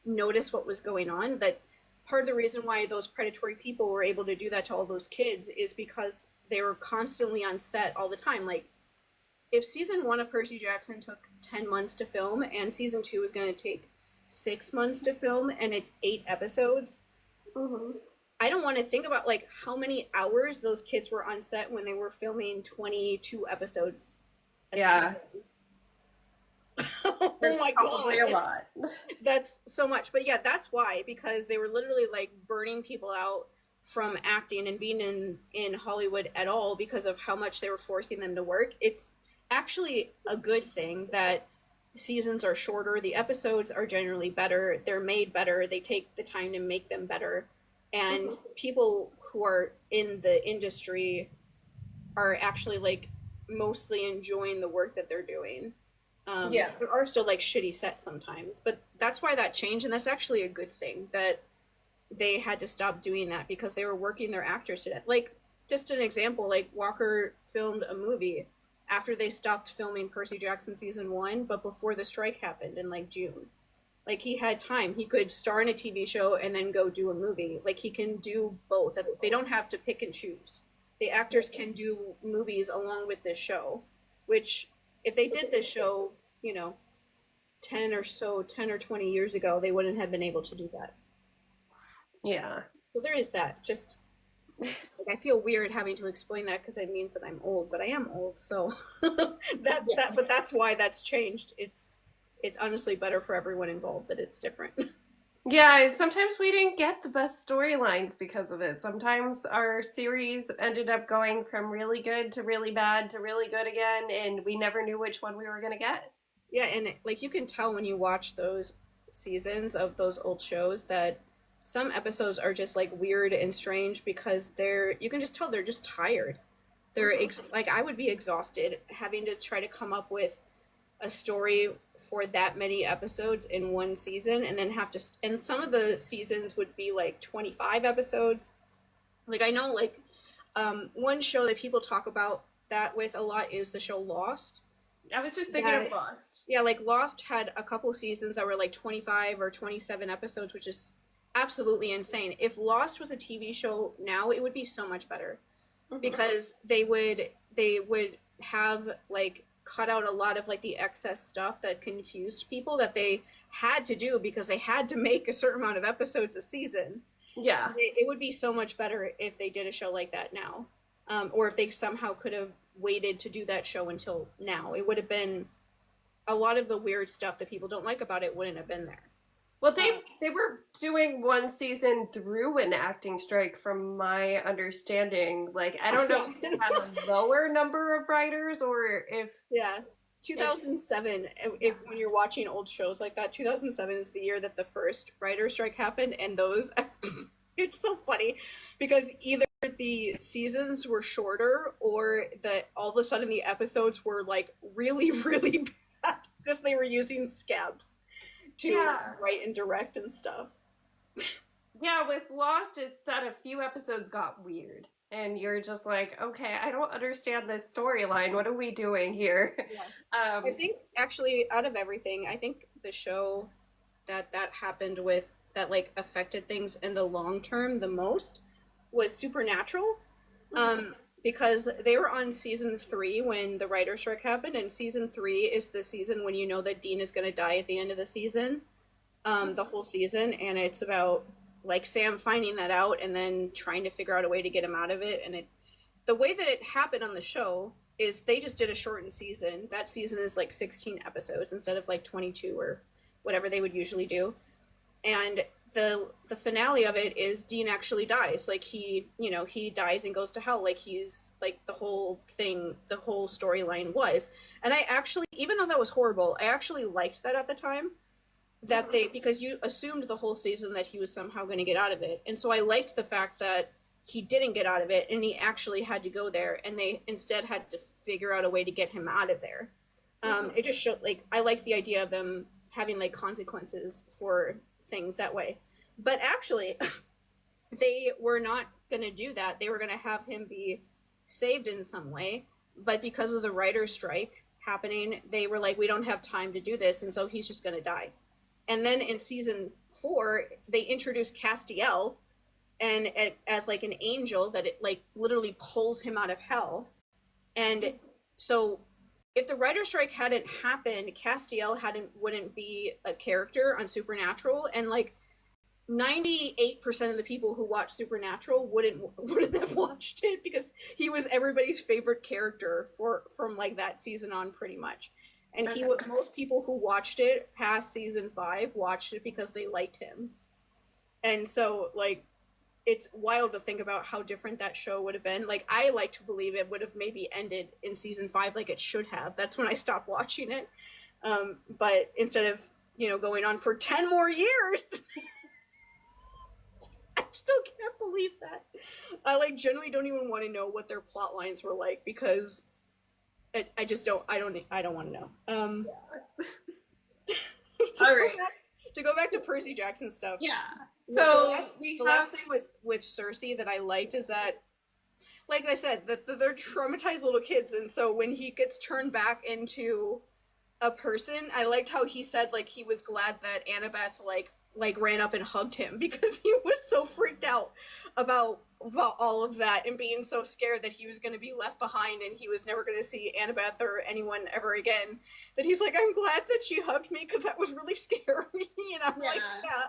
notice what was going on. That part of the reason why those predatory people were able to do that to all those kids is because they were constantly on set all the time. Like if season 1 of Percy Jackson took 10 months to film and season 2 is going to take 6 months to film and it's 8 episodes, Mhm. I don't want to think about like how many hours those kids were on set when they were filming 22 episodes a season. Yeah. Oh There's my probably god. a lot. That's so much. But yeah, that's why, because they were literally like burning people out from acting and being in Hollywood at all because of how much they were forcing them to work. It's actually a good thing that seasons are shorter. The episodes are generally better. They're made better. They take the time to make them better. And Mhm. people who are in the industry are actually like mostly enjoying the work that they're doing. Yeah. There are still like shitty sets sometimes, but that's why that changed, and that's actually a good thing that they had to stop doing that because they were working their actors to death. Like, just an example, like Walker filmed a movie after they stopped filming Percy Jackson season 1, but before the strike happened in like June. Like, he had time. He could star in a TV show and then go do a movie. Like, he can do both. They don't have to pick and choose. The actors can do movies along with this show, which, if they did this show, you know, 10 or 20 years ago, they wouldn't have been able to do that. Yeah. So there is that. Just like, I feel weird having to explain that because it means that I'm old, but I am old. So but that's why that's changed. It's honestly better for everyone involved that it's different. Yeah, sometimes we didn't get the best storylines because of it. Sometimes our series ended up going from really good to really bad to really good again, and we never knew which one we were going to get. Yeah, and like you can tell when you watch those seasons of those old shows that some episodes are just like weird and strange because they're you can just tell they're just tired. Hmm. Like, I would be exhausted having to try to come up with a story for that many episodes in one season and then have to and some of the seasons would be like 25 episodes. Like, I know, like, one show that people talk about that with a lot is the show Lost. I was just thinking of That Lost. Yeah, like Lost had a couple seasons that were like 25 or 27 episodes, which is absolutely insane. If Lost was a TV show now, it would be so much better Hmm. because they would have like cut out a lot of like the excess stuff that confused people that they had to do because they had to make a certain amount of episodes a season. Yeah. It would be so much better if they did a show like that now, or if they somehow could have waited to do that show until now. It would have been a lot of the weird stuff that people don't like about it wouldn't have been there. Well, Um, they were doing one season through an acting strike, from my understanding. Like, I don't know yeah, if they had a lower number of writers or yeah. if 2007. yeah. If when you're watching old shows like that, 2007 is the year that the first writer strike happened, and those it's so funny because either the seasons were shorter or that all of a sudden the episodes were like really really bad because they were using scabs to like Yeah. write and direct and stuff. Yeah, with Lost, it's that a few episodes got weird. And you're just like, okay, I don't understand this storyline. What are we doing here? Yeah. I um, think actually out of everything, I think the show that happened with that like affected things in the long term the most was Supernatural. mhm, Um, because they were on season 3 when the writer strike happened, and season 3 is the season when you know that Dean is going to die at the end of the season, the whole season, and it's about like Sam finding that out and then trying to figure out a way to get him out of it. And the way that it happened on the show is they just did a shortened season. That season is like 16 episodes instead of like 22 or whatever they would usually do. And the finale of it is Dean actually dies. Like, he dies and goes to hell. Like, he's like the whole thing, the whole storyline was. And I actually, even though that was horrible, I actually liked that at the time, that mhm. they, because you assumed the whole season that he was somehow going to get out of it. And so I liked the fact that he didn't get out of it and he actually had to go there, and they instead had to figure out a way to get him out of there. Mhm. It just showed, like, I liked the idea of them having like consequences for things that way. But actually, they were not going to do that. They were going to have him be saved in some way, but because of the writer's strike happening, they were like, we don't have time to do this, and so he's just going to die. And then in season 4, they introduced Castiel, and as like an angel that it like literally pulls him out of hell. And so if the writer strike hadn't happened, Castiel hadn't wouldn't be a character on Supernatural, and like 98% of the people who watch Supernatural wouldn't have watched it because he was everybody's favorite character for from like that season on, pretty much. And he Okay. would most people who watched it past season 5 watched it because they liked him. And so, like, it's wild to think about how different that show would have been. Like, I like to believe it would have maybe ended in season 5 like it should have. That's when I stopped watching it. But instead of, going on for 10 more years, I still can't believe that. I like generally don't even want to know what their plot lines were like because I just don't. I don't want to know. to All go right. back to go back to Percy Jackson stuff. Yeah. The So last we the have last thing with Cersei that I liked is that, like I said, that they're traumatized little kids, and so when he gets turned back into a person, I liked how he said like he was glad that Annabeth like ran up and hugged him because he was so freaked out about all of that and being so scared that he was going to be left behind and he was never going to see Annabeth or anyone ever again, that he's like, I'm glad that she hugged me because that was really scary. And I'm like, yeah. yeah,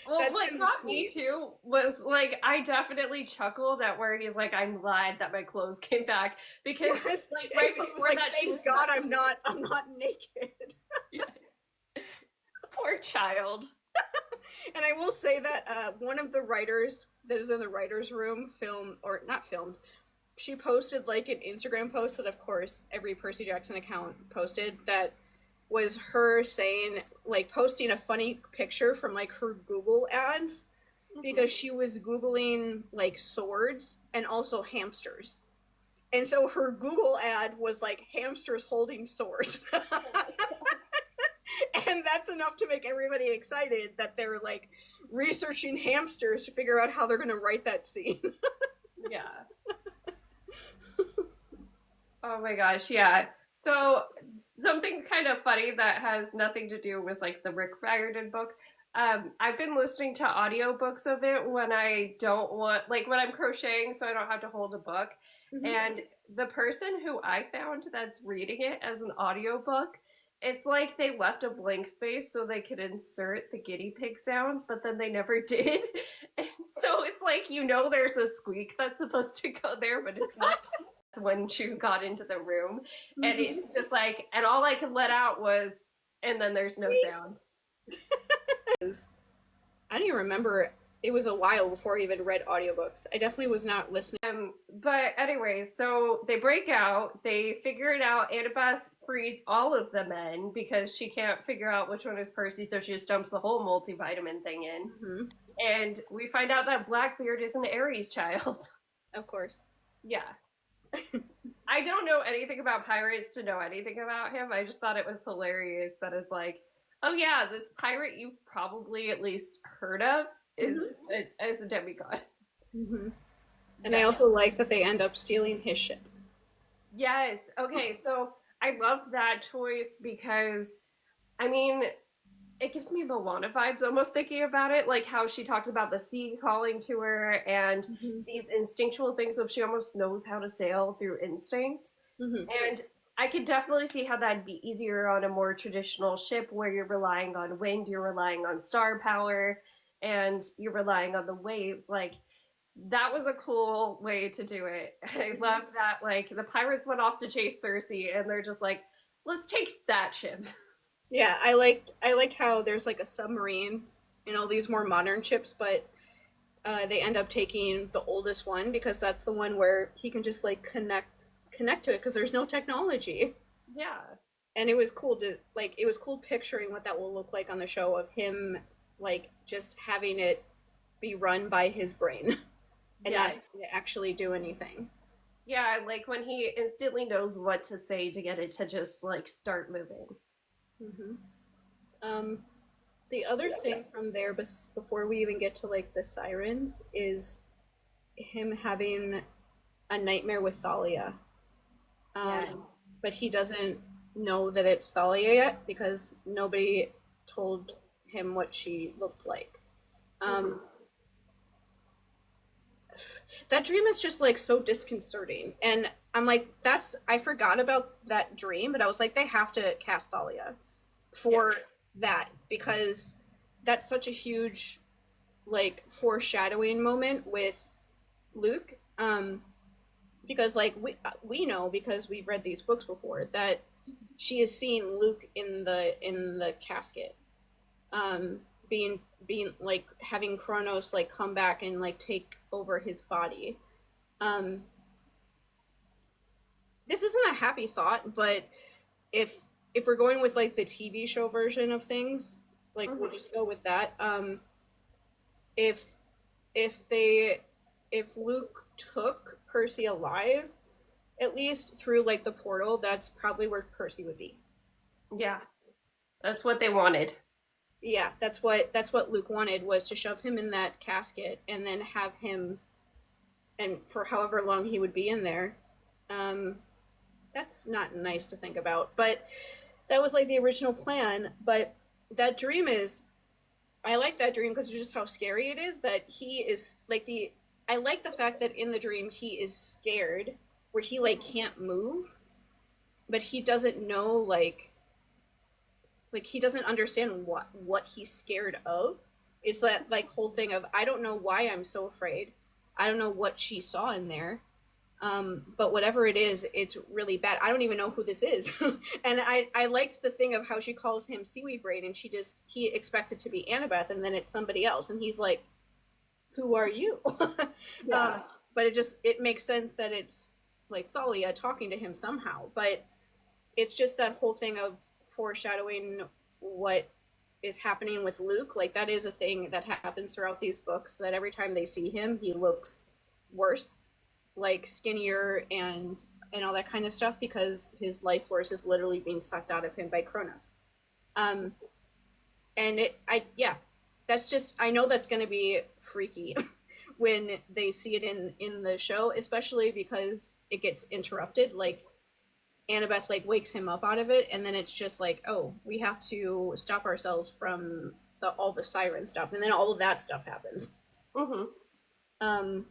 Well, that's what kind of got me sweet. too was like I definitely chuckled at where he's like, "I'm glad that my clothes came back," because Yes, like and right he was before like, that, he was thank God I'm not naked. yeah. Poor child. And I will say that one of the writers that is in the writers' room, film or not filmed, she posted like an Instagram post that, of course, every Percy Jackson account posted. That was her saying, like, posting a funny picture from like her Google ads Mhm. because she was googling like swords and also hamsters. And so her Google ad was like hamsters holding swords. And that's enough to make everybody excited that they're like researching hamsters to figure out how they're going to write that scene. Yeah. Oh my gosh, yeah. So something kind of funny that has nothing to do with like the Rick Riordan book. I've been listening to audiobooks of it when I don't want, like when I'm crocheting, so I don't have to hold a book. Mm-hmm. And the person who I found that's reading it as an audiobook, it's like they left a blank space so they could insert the guinea pig sounds, but then they never did. And so it's like, there's a squeak that's supposed to go there, but it's not when Chu got into the room. And Mm-hmm. it's just like, and all I could let out was, and then there's no sound. I don't even remember. It was a while before I even read audiobooks. I definitely was not listening. But anyway, so they break out, they figure it out. Annabeth frees all of the men because she can't figure out which one is Percy, so she just dumps the whole multivitamin thing in. Mm-hmm. And we find out that Blackbeard is an Aries child. Of course. Yeah. I don't know anything about pirates to know anything about him. I just thought it was hilarious that it's like, oh yeah, this pirate you've probably at least heard of Mm-hmm. is a demigod. Mm-hmm. And I Yeah. also like that they end up stealing his ship. Yes. Okay. So I love that choice because I mean, it gives me Moana vibes almost thinking about it, like how she talks about the sea calling to her and Mm-hmm. these instinctual things of she almost knows how to sail through instinct. Mm-hmm. And I could definitely see how that'd be easier on a more traditional ship where you're relying on wind, you're relying on star power, and you're relying on the waves. Like, that was a cool way to do it. I love that, like, the pirates went off to chase Cersei, and they're just like, let's take that ship. Yeah, I liked how there's like a submarine in all these more modern ships, but they end up taking the oldest one because that's the one where he can just like connect to it because there's no technology. Yeah. And it was cool picturing what that will look like on the show of him like just having it be run by his brain and not Yes. having to actually do anything. Yeah, like when he instantly knows what to say to get it to just like start moving. Hmm. Um, the other thing from there, before we even get to like the sirens, is him having a nightmare with Thalia. Yeah. But he doesn't know that it's Thalia yet because nobody told him what she looked like. Um, Mhm. that dream is just like so disconcerting, and I'm like, I forgot about that dream, but I was like, they have to cast Thalia Yeah. for that because that's such a huge like foreshadowing moment with Luke. Because like we know because we've read these books before that she has seen Luke in the casket, being being like having Kronos like come back and like take over his body. Um, this isn't a happy thought, but if if we're going with like the TV show version of things, like we'll Mm-hmm. just go with that. If if they if Luke took Percy alive, at least through like the portal, that's probably where Percy would be. Yeah, that's what they wanted. Yeah, that's what Luke wanted, was to shove him in that casket and then have him, and for however long he would be in there. Um, that's not nice to think about, but that was like the original plan. But that dream is, I like that dream because of just how scary it is. That he is like the I like the fact that in the dream he is scared, where he like can't move, but he doesn't know like he doesn't understand what he's scared of. It's that like whole thing of, I don't know why I'm so afraid. I don't know what she saw in there. But whatever it is, it's really bad. I don't even know who this is. And I liked the thing of how she calls him seaweed brain, and he expects it to be Annabeth, and then it's somebody else, and he's like, who are you? Yeah. But it makes sense that it's like Thalia talking to him somehow. But it's just that whole thing of foreshadowing what is happening with Luke. Like that is a thing that happens throughout these books, that every time they see him, he looks worse, like skinnier and all that kind of stuff, because his life force is literally being sucked out of him by Kronos. Um, and yeah, that's just, I know that's going to be freaky when they see it in the show, especially because it gets interrupted. Like Annabeth like wakes him up out of it, and then it's just like, oh, we have to stop ourselves from all the siren stuff, and then all of that stuff happens. Mm-hmm. Um,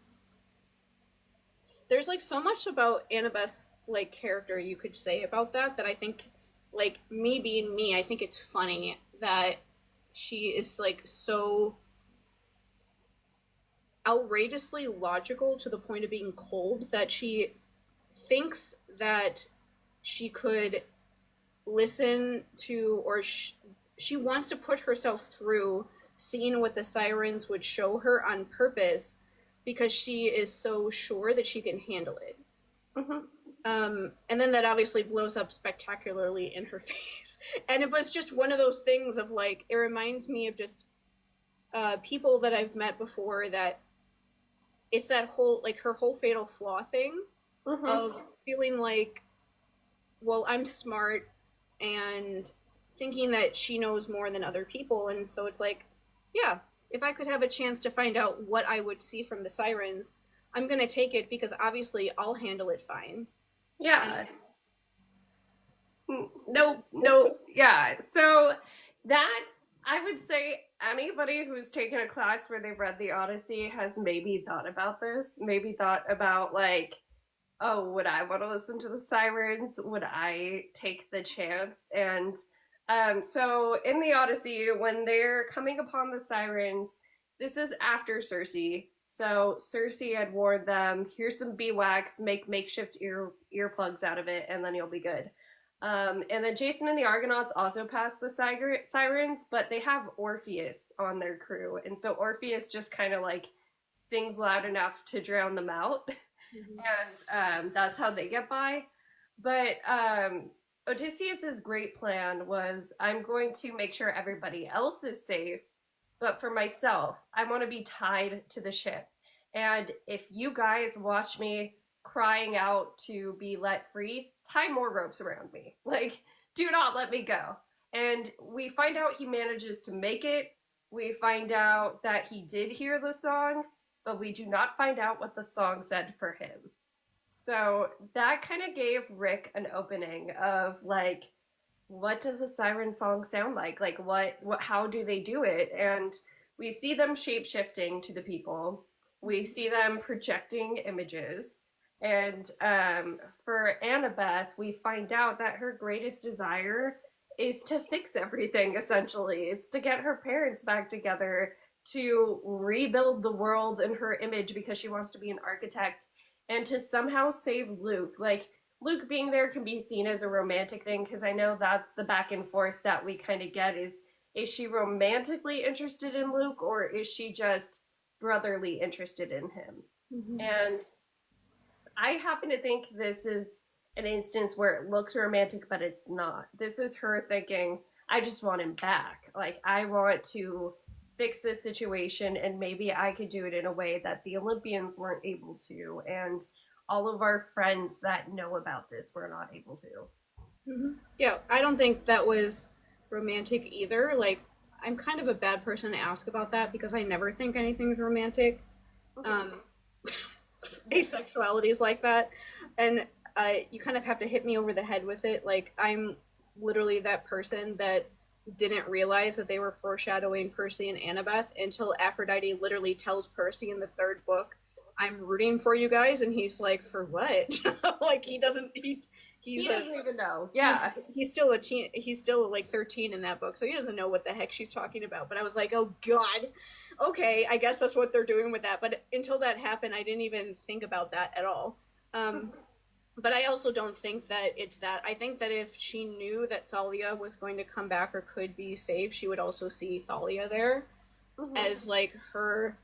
there's like so much about Annabeth's like character you could say about that I think, like me being me, I think it's funny that she is like so outrageously logical to the point of being cold, that she thinks that she could listen to, or she wants to put herself through seeing what the sirens would show her on purpose, because she is so sure that she can handle it. Mm-hmm. And then that obviously blows up spectacularly in her face. And it was just one of those things of like, it reminds me of just people that I've met before, that it's that whole, like her whole fatal flaw thing Mm-hmm. of feeling like, well, I'm smart, and thinking that she knows more than other people. And so it's like, yeah, if I could have a chance to find out what I would see from the sirens, I'm going to take it, because obviously I'll handle it fine. And Yeah. Nope, nope. Yeah. So that, I would say anybody who's taken a class where they've read the Odyssey has maybe thought about this, maybe thought about like, oh, would I want to listen to the sirens? Would I take the chance? And so in the Odyssey, when they're coming upon the sirens, this is after Cersei. So Cersei had warned them, here's some beeswax, make makeshift earplugs out of it, and then you'll be good. And then Jason and the Argonauts also pass the sirens, but they have Orpheus on their crew. And so Orpheus just kind of like sings loud enough to drown them out. mm-hmm. And that's how they get by. But Odysseus's great plan was, I'm going to make sure everybody else is safe, but for myself, I want to be tied to the ship. And if you guys watch me crying out to be let free, tie more ropes around me. Like, do not let me go. And we find out he manages to make it. We find out that he did hear the song, but we do not find out what the song said for him. So that kind of gave Rick an opening of like, what does a siren song sound like? Like what how do they do it? And we see them shape shifting to the people. We see them projecting images. And for Annabeth, we find out that her greatest desire is to fix everything, essentially. It's to get her parents back together, to rebuild the world in her image because she wants to be an architect, and to somehow save Luke. Like, Luke being there can be seen as a romantic thing, because I know that's the back and forth that we kind of get is is she romantically interested in Luke or is she just brotherly interested in him? Mm-hmm. And I happen to think this is an instance where it looks romantic, but it's not. This is her thinking, I just want him back. Like, I want to fix this situation, and maybe I could do it in a way that the Olympians weren't able to, and all of our friends that know about this were not able to. Mm-hmm. Yeah, I don't think that was romantic either. Like, I'm kind of a bad person to ask about that because I never think anything's romantic. Mm-hmm. Um, Asexuality is like that, and you kind of have to hit me over the head with it. Like, I'm literally that person that didn't realize that they were foreshadowing Percy and Annabeth until Aphrodite literally tells Percy in the third book, "I'm rooting for you guys," and he's like, "For what?" Like, he doesn't. He He's a doesn't even know. he's Yeah. he's still a teen. He's still like 13 in that book, so he doesn't know what the heck she's talking about. But I was like, oh god, okay, I guess that's what they're doing with that. But until that happened, I didn't even think about that at all. Um, but I also don't think that it's that. I think that if she knew that Thalia was going to come back or could be saved, she would also see Thalia there Mm-hmm. as like her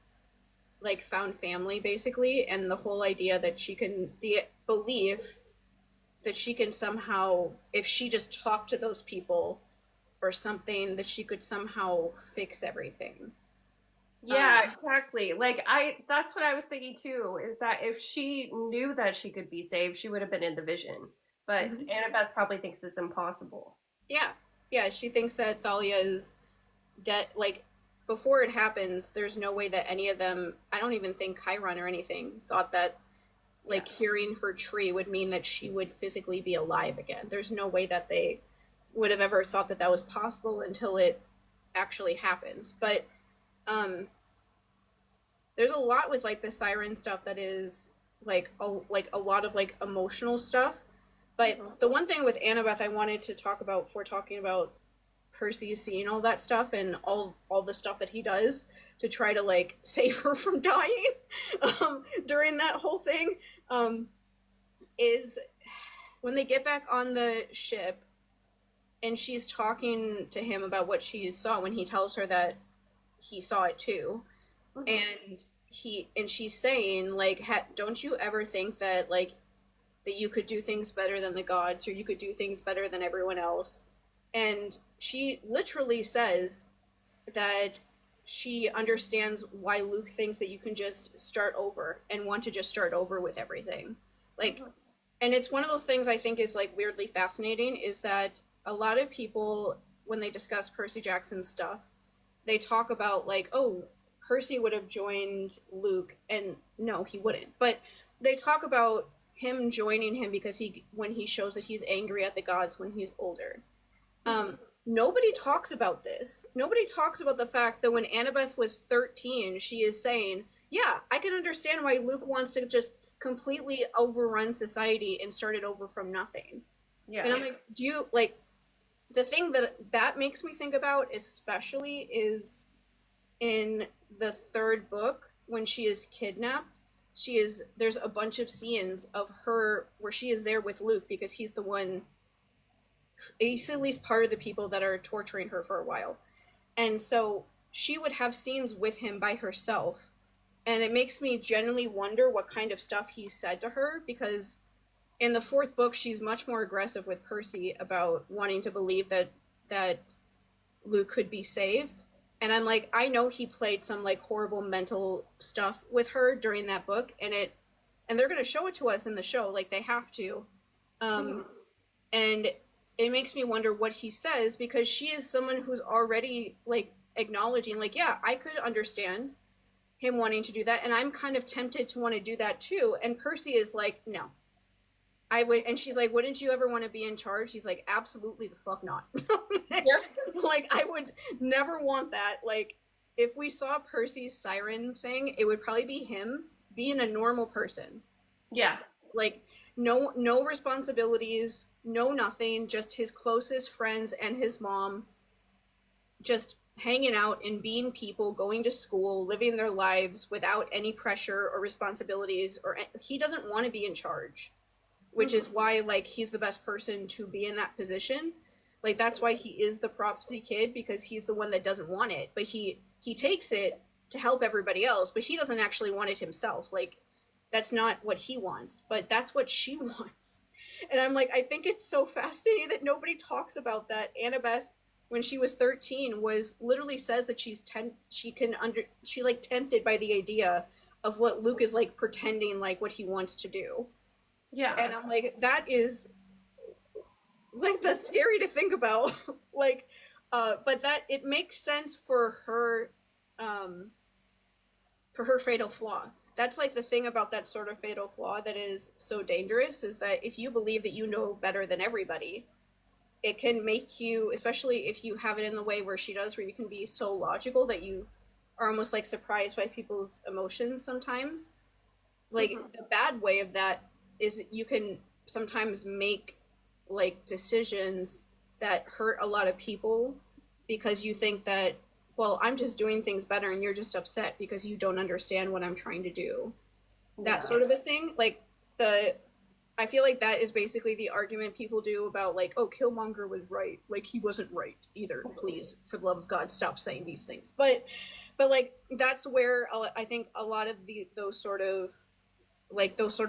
like found family basically, and the whole idea that she can the believe that she can somehow, if she just talked to those people or something, that she could somehow fix everything. Yeah, exactly. Like I that's what I was thinking too, is that if she knew that she could be saved, she would have been in the vision. But Mhm. Annabeth probably thinks it's impossible. Yeah, yeah. She thinks that Thalia is dead. Like before it happens, there's no way that any of them. I don't even think Chiron or anything thought that Yeah. like curing her tree would mean that she would physically be alive again. There's no way that they would have ever thought that that was possible until it actually happens. But um, there's a lot with like the siren stuff that is like a lot of like emotional stuff. But Hmm. the one thing with Annabeth I wanted to talk about before talking about Percy seeing all that stuff and all the stuff that he does to try to like save her from dying during that whole thing um, is when they get back on the ship and she's talking to him about what she saw when he tells her that he saw it too, Hmm. and she's saying like don't you ever think that like that you could do things better than the gods or you could do things better than everyone else, and she literally says that she understands why Luke thinks that you can just start over and want to just start over with everything, like, Hmm. and it's one of those things I think is like weirdly fascinating is that a lot of people when they discuss Percy Jackson's stuff they talk about like, oh, Percy would have joined Luke, and no, he wouldn't. But they talk about him joining him because he when he shows that he's angry at the gods when he's older. Hmm. Nobody talks about this. Nobody talks about the fact that when Annabeth was 13, she is saying, "Yeah, I can understand why Luke wants to just completely overrun society and start it over from nothing." Yeah. And I'm like, do you like the thing that makes me think about especially is in the third book when she is kidnapped she is there's a bunch of scenes of her where she is there with Luke because he's the one he's at least part of the people that are torturing her for a while, and so she would have scenes with him by herself, and it makes me genuinely wonder what kind of stuff he said to her because in the fourth book she's much more aggressive with Percy about wanting to believe that Luke could be saved. And I'm like, I know he played some like horrible mental stuff with her during that book, and they're gonna show it to us in the show, like they have to. Um, Hmm. and it makes me wonder what he says because she is someone who's already like acknowledging, like, yeah, I could understand him wanting to do that, and I'm kind of tempted to want to do that too. And Percy is like, no, I would, and she's like, wouldn't you ever want to be in charge? He's like, absolutely the fuck not. Yep. Like, I would never want that. Like, if we saw Percy's siren thing, it would probably be him being a normal person. Yeah. Like, no responsibilities, no nothing, just his closest friends and his mom, just hanging out and being people, going to school, living their lives without any pressure or responsibilities, or he doesn't want to be in charge, which is Hmm. why like he's the best person to be in that position. Like that's why he is the prophecy kid, because he's the one that doesn't want it, but he takes it to help everybody else, but he doesn't actually want it himself. Like that's not what he wants, but that's what she wants. And I'm like, I think it's so fascinating that nobody talks about that. Annabeth, when she was 13, was literally says that she like tempted by the idea of what Luke is like pretending like what he wants to do. Yeah. And I'm like, that is like that's scary to think about. Like but that it makes sense um for her fatal flaw. That's like the thing about that sort of fatal flaw that is so dangerous, is that if you believe that you know better than everybody, it can make you, especially if you have it in the way where she does, where you can be so logical that you are almost like surprised by people's emotions sometimes. Like Mm-hmm. the bad way of that is you can sometimes make like decisions that hurt a lot of people because you think that, well, I'm just doing things better and you're just upset because you don't understand what I'm trying to do. That Yeah. sort of a thing. Like the I feel like that is basically the argument people do about like, oh, Killmonger was right. Like he wasn't right either. Please, for the love of God, stop saying these things. But like that's where I think a lot of those sort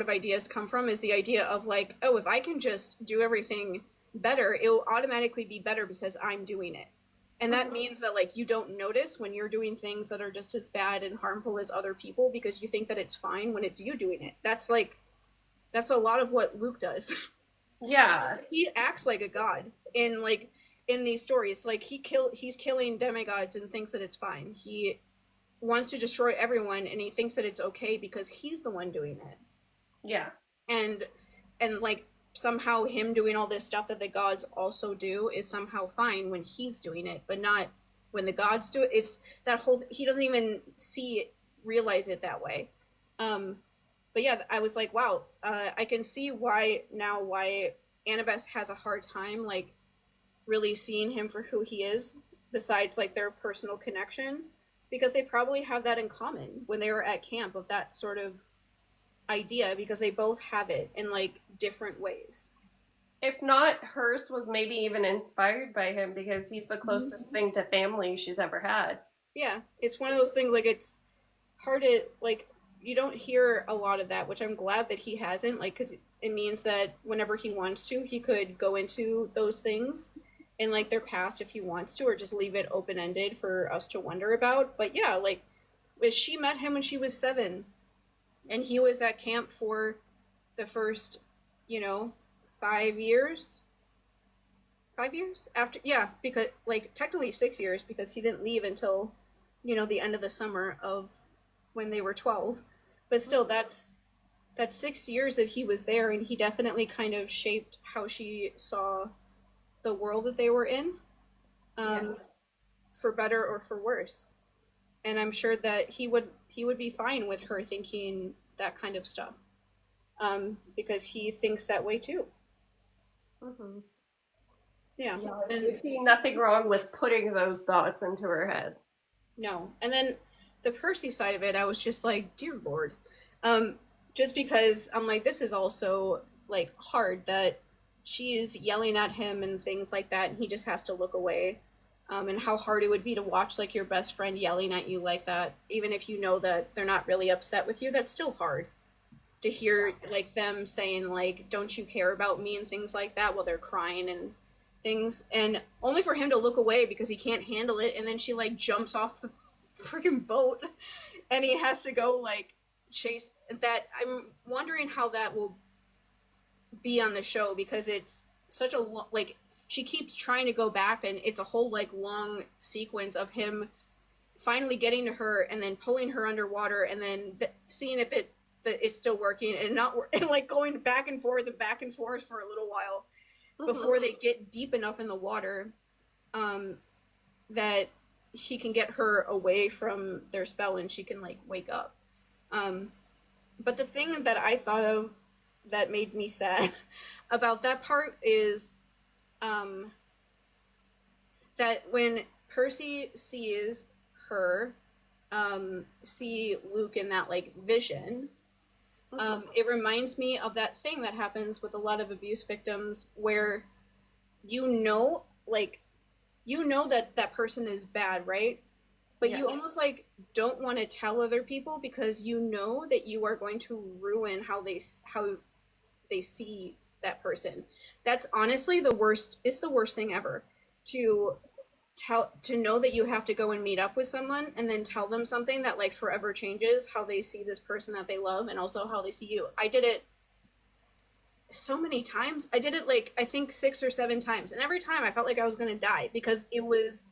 of ideas come from, is the idea of like, oh, if I can just do everything better, it'll automatically be better because I'm doing it. And that Mm-hmm. means that like you don't notice when you're doing things that are just as bad and harmful as other people because you think that it's fine when it's you doing it. That's a lot of what Luke does. Yeah. He acts like a god in like in these stories. Like he's killing demigods and thinks that it's fine. He wants to destroy everyone and he thinks that it's okay because he's the one doing it. Yeah. and and like somehow him doing all this stuff that the gods also do is somehow fine when he's doing it, but not when the gods do it. It's that whole he doesn't even realize it that way. um but yeah, I was like, wow, I can see why Annabeth has a hard time like really seeing him for who he is, besides like their personal connection, because they probably have that in common when they were at camp, of that sort of idea, because they both have it in like different ways. If not, hers was maybe even inspired by him because he's the closest Mm-hmm. thing to family she's ever had. Yeah, it's one of those things like it's hard to like you don't hear a lot of that, which I'm glad that he hasn't, like cuz it means that whenever he wants to, he could go into those things in like their past if he wants to, or just leave it open-ended for us to wonder about. But yeah, like she met him when she was 7 and he was at camp for the first, you know, 5 years. 5 years after, yeah, because like technically 6 years because he didn't leave until the end of the summer of when they were 12. But still, that's 6 years that he was there, and he definitely kind of shaped how she saw the world that they were in, Yeah. um, for better or for worse. And I'm sure that he would be fine with her thinking that kind of stuff, because he thinks that way too. Mm-hmm. Yeah, Yeah. and You see nothing wrong with putting those thoughts into her head. no. And then the Percy side of it, I was just like, dear Lord. Um, just because I'm like, this is also like hard that she is yelling at him and things like that, and he just has to look away. And how hard it would be to watch like your best friend yelling at you like that, even if you know that they're not really upset with you. That's still hard to hear like them saying like, "Don't you care about me?" and things like that while they're crying and things, and only for him to look away because he can't handle it. And then she like jumps off the freaking boat, and he has to go like chase that. I'm wondering how that will be on the show, because it's such a like she keeps trying to go back, and it's a whole like long sequence of him finally getting to her and then pulling her underwater and then seeing if it's still working and not and like going back and forth for a little while Mm-hmm. before they get deep enough in the water, um, that he can get her away from their spell and she can like wake up. Um, but the thing that I thought of that made me sad about that part is, um, that when Percy sees her see Luke in that like vision, Mm-hmm. it reminds me of that thing that happens with a lot of abuse victims where you know like you know that that person is bad, right? But Yeah. you almost like don't want to tell other people because you know that you are going to ruin how they see that person. That's honestly the worst. It's the worst thing ever to to know that you have to go and meet up with someone and then tell them something that like forever changes how they see this person that they love and also how they see you. I did it so many times. I did it like I think 6 or 7 times, and every time I felt like I was gonna die because it was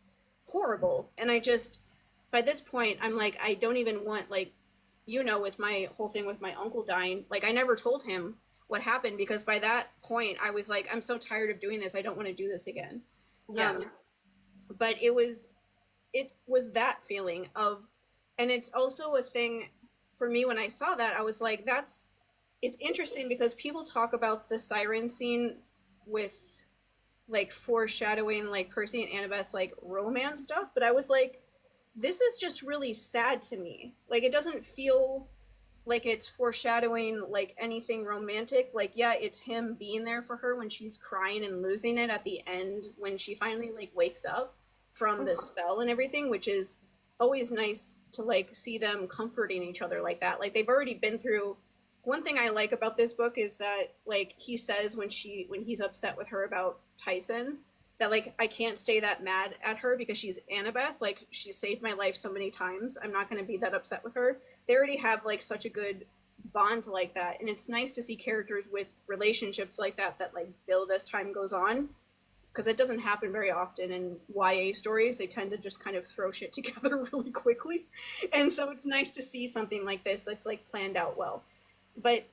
horrible. And I just by this point I'm like I don't even want like with my whole thing with my uncle dying, like I never told him what happened because by that point I was like I'm so tired of doing this. I don't want to do this again. Yeah. Um, but it was that feeling of, and it's also a thing for me when I saw that I was like it's interesting because people talk about the siren scene with like foreshadowing like Percy and Annabeth like romance stuff, but I was like this is just really sad to me. Like it doesn't feel like it's foreshadowing like anything romantic. Like yeah, it's him being there for her when she's crying and losing it at the end when she finally like wakes up from the Mhm. spell and everything, which is always nice to like see them comforting each other like that. Like they've already been through. One thing I like about this book is that like he says when he's upset with her about Tyson that like I can't stay that mad at her because she's Annabeth, like she saved my life so many times. I'm not going to be that upset with her. They already have like such a good bond like that, and it's nice to see characters with relationships like that that like build as time goes on because it doesn't happen very often in YA stories. They tend to just kind of throw shit together really quickly. And so it's nice to see something like this that's like planned out well. But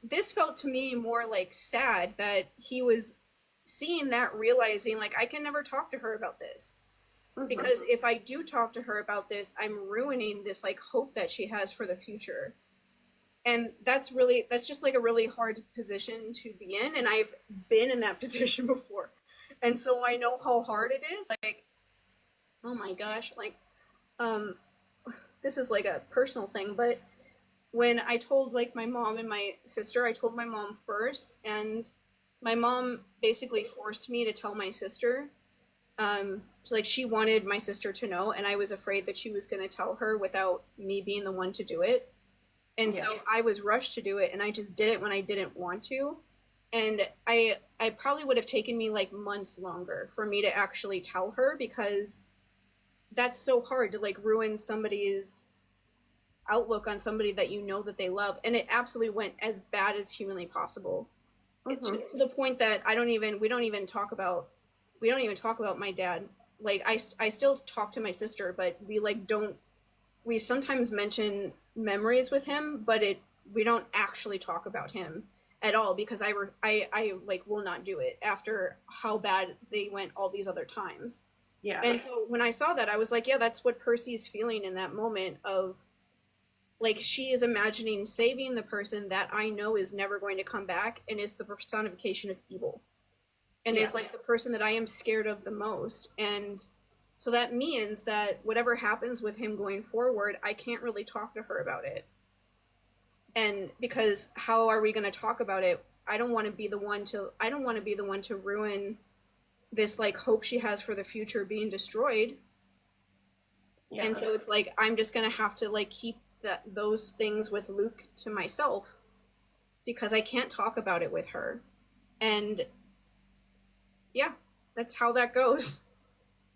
this felt to me more like sad that he was seeing that, realizing like I can never talk to her about this Mhm. because if I do talk to her about this, I'm ruining this like hope that she has for the future. And that's just like a really hard position to be in, and I've been in that position before. And so I know how hard it is. Like, oh my gosh, like um this is like a personal thing, but when I told like my mom and my sister, I told my mom first, and my mom basically forced me to tell my sister. So like she wanted my sister to know, and I was afraid that she was going to tell her without me being the one to do it. And Yeah. so I was rushed to do it, and I just did it when I didn't want to. And I probably would have taken me like months longer for me to actually tell her because that's so hard to like ruin somebody's outlook on somebody that you know that they love, and it absolutely went as bad as humanly possible. To Mhm. the point that we don't even talk about my dad. Like I still talk to my sister, but we like don't we sometimes mention memories with him, but it we don't actually talk about him at all because I like will not do it after how bad they went all these other times. Yeah. And so when I saw that, I was like, yeah, that's what Percy's feeling in that moment of like she is imagining saving the person that I know is never going to come back and is the personification of evil and Yeah. is like the person that I am scared of the most. And so that means that whatever happens with him going forward, I can't really talk to her about it. And because how are we going to talk about it? I don't want to be the one to ruin this like hope she has for the future being destroyed. And Yeah. so it's like I'm just going to have to like keep those things with Luke to myself because I can't talk about it with her. And yeah, that's how that goes.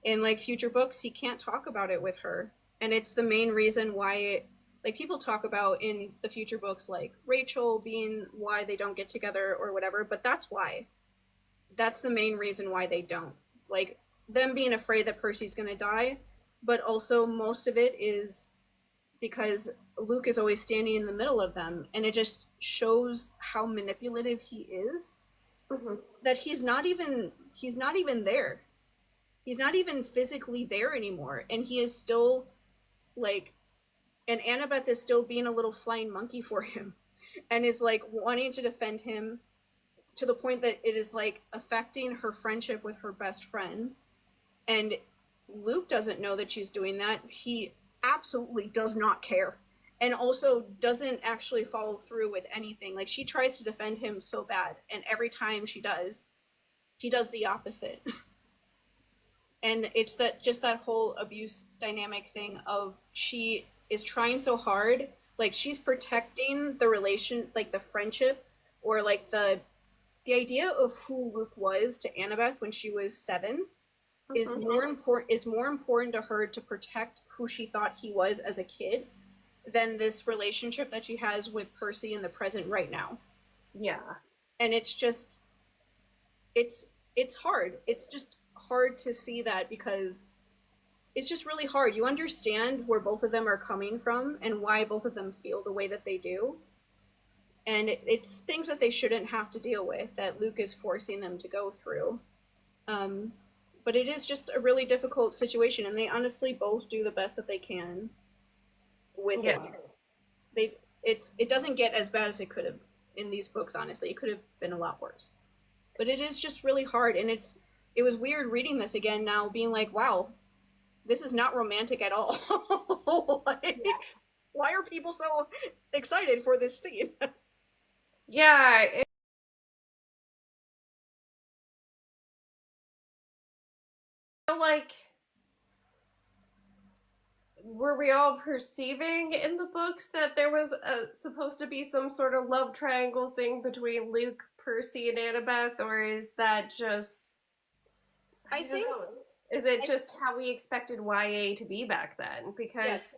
In like future books, he can't talk about it with her. And it's the main reason why like people talk about in the future books like Rachel being why they don't get together or whatever, but that's why. That's the main reason why they don't. Like them being afraid that Percy's going to die, but also most of it is because Luke is always standing in the middle of them, and it just shows how manipulative he is. Mhm. That he's not even there. He's not even physically there anymore, and he is still like, and Annabeth is still being a little flying monkey for him, and is like wanting to defend him to the point that it is like affecting her friendship with her best friend. And Luke doesn't know that she's doing that. He absolutely does not care. And also doesn't actually follow through with anything. Like she tries to defend him so bad, and every time she does, he does the opposite. And it's that just that whole abuse dynamic thing of she is trying so hard, like she's protecting the relation, like the friendship, or like the idea of who Luke was to Annabeth when she was 7 Hmm. is more important to her to protect who she thought he was as a kid than this relationship that she has with Percy in the present right now. Yeah. And it's just it's it's hard. It's just hard to see that because it's just really hard. You understand where both of them are coming from and why both of them feel the way that they do. And it's things that they shouldn't have to deal with that Luke is forcing them to go through. Um, but it is just a really difficult situation, and they honestly both do the best that they can with Yeah. it. It doesn't get as bad as it could have in these books. Honestly, it could have been a lot worse. But it is just really hard, and it was weird reading this again now, being like, wow, this is not romantic at all. Yeah. Like, why are people so excited for this scene? Yeah. Like, were we all perceiving in the books that there was supposed to be some sort of love triangle thing between Luke, Percy, and Annabeth, or is that just, I I don't think, know, is it I, just how we expected YA to be back then? Because, yes,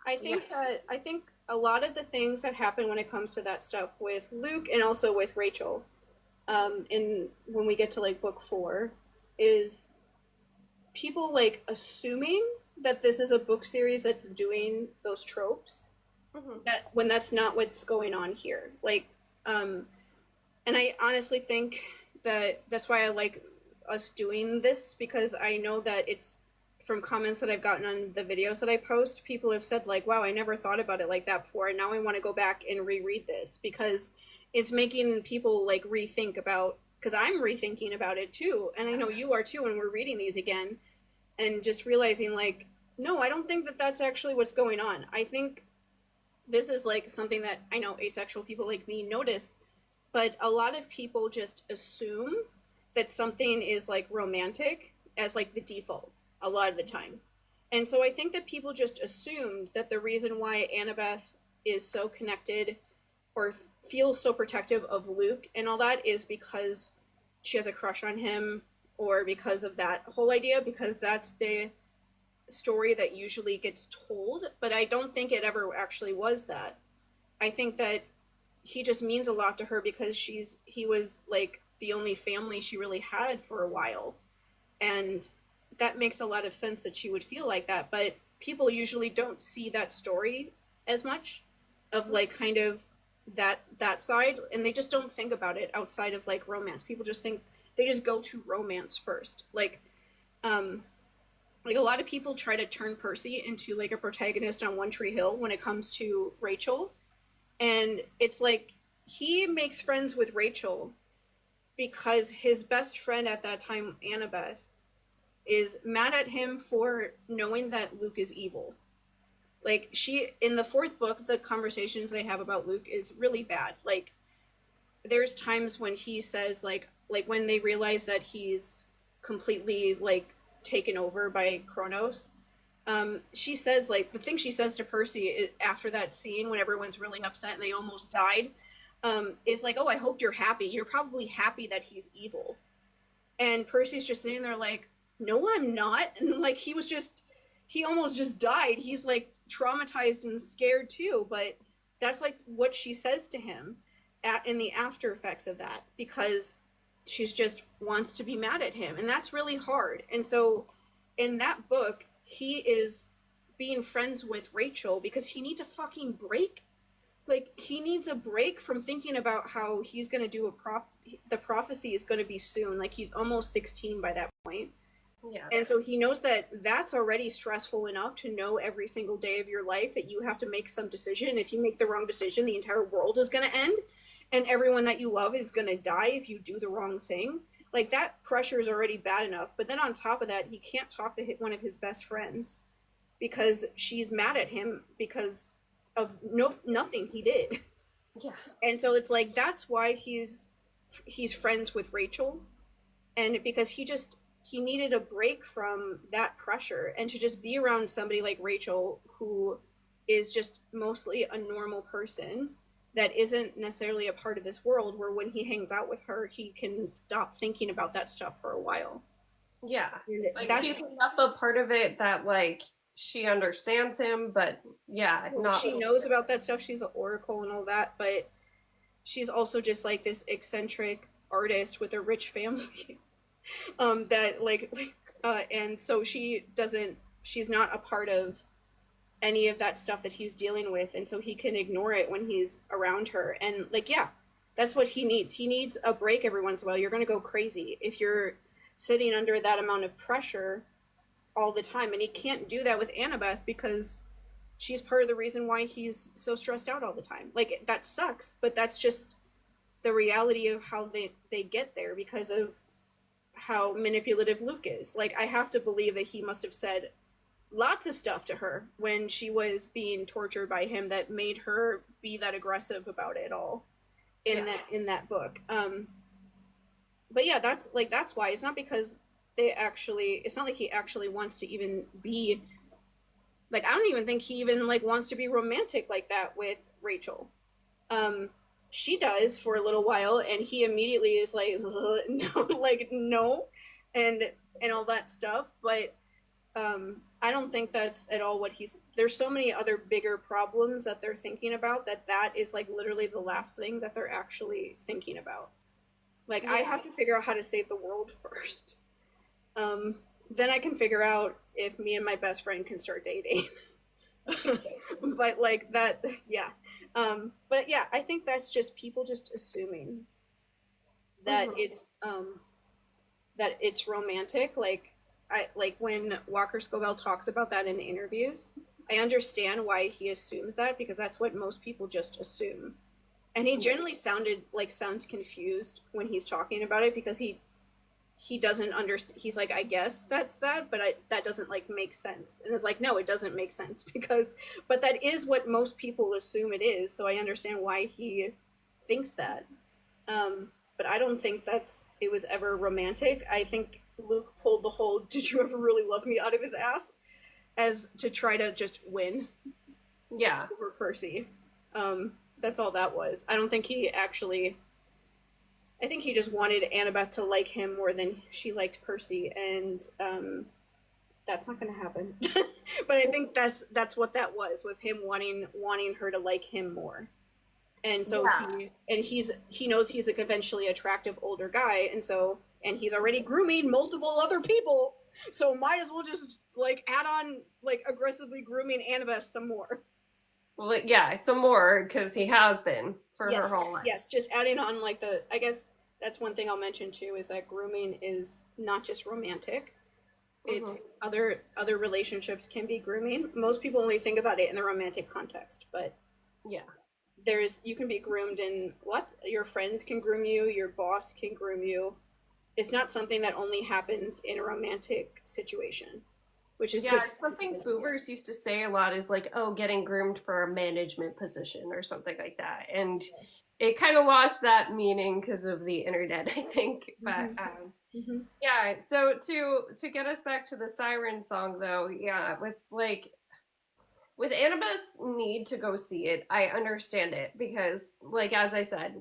I yeah. think that I think a lot of the things that happen when it comes to that stuff with Luke and also with Rachel, in when we get to like book 4, is people like assuming that this is a book series that's doing those tropes Hmm. that when that's not what's going on here. Like, um, and I honestly think that that's why I like us doing this because I know that it's from comments that I've gotten on the videos that I post. People have said like, "Wow, I never thought about it like that before, and now I want to go back and reread this because it's making people like rethink about." Because I'm rethinking about it too, and I know you are too when we're reading these again, and just realizing like, no, I don't think that that's actually what's going on. I think this is like something that I know asexual people like me notice, but a lot of people just assume that something is like romantic as like the default a lot of the time. And so I think that people just assumed that the reason why Annabeth is so connected or feels so protective of Luke and all that is because she has a crush on him or because of that whole idea because that's the story that usually gets told, but I don't think it ever actually was that. I think that he just means a lot to her because he was like the only family she really had for a while. And that makes a lot of sense that she would feel like that, but people usually don't see that story as much of like kind of that side and they just don't think about it outside of like romance. People just think they just go to romance first. Um like a lot of people try to turn Percy into like a protagonist on One Tree Hill when it comes to Rachel. And it's like he makes friends with Rachel because his best friend at that time, Annabeth, is mad at him for knowing that Luke is evil. Like she in the 4th book, the conversations they have about Luke is really bad. Like there's times when he says like when they realize that he's completely like taken over by Kronos. She says like the thing she says to Percy is, after that scene when everyone's really upset and they almost died, is like, "Oh, I hope you're happy. You're probably happy that he's evil." And Percy's just sitting there like, "No, I'm not." And like he almost just died. He's like traumatized and scared too. But that's like what she says to him in the after effects of that because she's just wants to be mad at him, and that's really hard. And so in that book, he is being friends with Rachel because he needs a fucking break. Like he needs a break from thinking about how he's going to do the prophecy is going to be soon. Like he's almost 16 by that point. Yeah. And so he knows that that's already stressful enough to know every single day of your life that you have to make some decision. If you make the wrong decision, the entire world is going to end and everyone that you love is going to die if you do the wrong thing. Like that pressure is already bad enough. But then on top of that, he can't talk to one of his best friends because she's mad at him because of nothing he did. Yeah. And so it's like that's why he's friends with Rachel, and because he needed a break from that pressure and to just be around somebody like Rachel, who is just mostly a normal person that isn't necessarily a part of this world, where when he hangs out with her he can stop thinking about that stuff for a while. Yeah. And Like he's that's enough a part of it that like she understands him, but yeah, like, not she knows about that stuff, she's an oracle and all that, but she's also just like this eccentric artist with a rich family. That and so she's not a part of any of that stuff that he's dealing with, and so he can ignore it when he's around her. And like, yeah, that's what he needs. He needs a break every once in a while. You're going to go crazy if you're sitting under that amount of pressure all the time, and he can't do that with Annabeth because she's part of the reason why he's so stressed out all the time. Like, that sucks, but that's just the reality of how they get there because of how manipulative Luke is. Like, I have to believe that he must have said lots of stuff to her when she was being tortured by him that made her be that aggressive about it all yeah. in that book. But yeah, that's why. It's not because it's not like he actually wants to even be, like, I don't even think he even like wants to be romantic like that with Rachel. Um she does for a little while, and he immediately is like, no, like, no, and all that stuff. But I don't think that's at all what there's so many other bigger problems that they're thinking about, that is like literally the last thing that they're actually thinking about. Like, I Yeah. have to figure out how to save the world first. Um, then I can figure out if me and my best friend can start dating. But like that, yeah. But yeah, I think that's just people just assuming that Mhm. it's romantic. Like, I like when Walker Scobell talks about that in interviews. I understand why he assumes that, because that's what most people just assume. And he Yeah. generally sounds confused when he's talking about it, because he doesn't understand. He's like, I guess that's that, but that doesn't like make sense. And it's like, no, it doesn't make sense but that is what most people assume it is. So I understand why he thinks that. But I don't think it was ever romantic. I think Luke pulled the whole "Did you ever really love me?" out of his ass, as to try to just win Yeah. over Percy. That's all that was. I don't think he actually. I think he just wanted Annabeth to like him more than she liked Percy, and that's not going to happen. But I think that's what that was him wanting her to like him more. And so Yeah. he knows he's a conventionally attractive older guy, and he's already grooming multiple other people, so might as well just like add on, like, aggressively grooming Annabeth some more. Well, yeah, some more because he has been for her Yes, whole life. yes, just adding on, like, I guess that's one thing I'll mention too, is that grooming is not just romantic. Hmm. It's other relationships can be grooming. Most people only think about it in the romantic context, but Yeah. you can be groomed in lots. Your friends can groom you, your boss can groom you. It's not something that only happens in a romantic situation, which is Yeah, good. it's something boomers used to say a lot is like, oh, getting groomed for a management position or something like that. And it kind of lost that meaning because of the internet, I think. But Mm-hmm. Mm-hmm. yeah, so to get us back to the siren song though, yeah, with Annabeth's need to go see it, I understand it because, like as I said,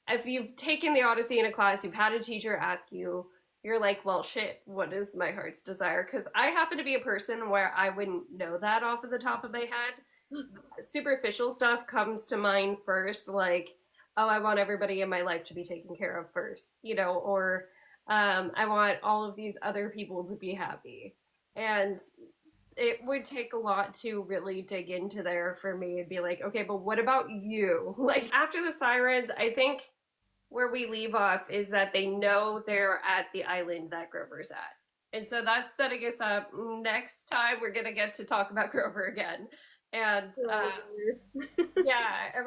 if you've taken the Odyssey in a class, you've had a teacher ask you, you're like, well, shit, what is my heart's desire? Because I happen to be a person where I wouldn't know that off of the top of my head. Superficial stuff comes to mind first, like, oh, I want everybody in my life to be taken care of first, or I want all of these other people to be happy. And it would take a lot to really dig into there for me and be like, okay, but what about you? Like after the sirens, I think where we leave off is that they know they're at the island that Grover's at. And so that's setting us up. Next time, we're going to get to talk about Grover again. And Oh, yeah, about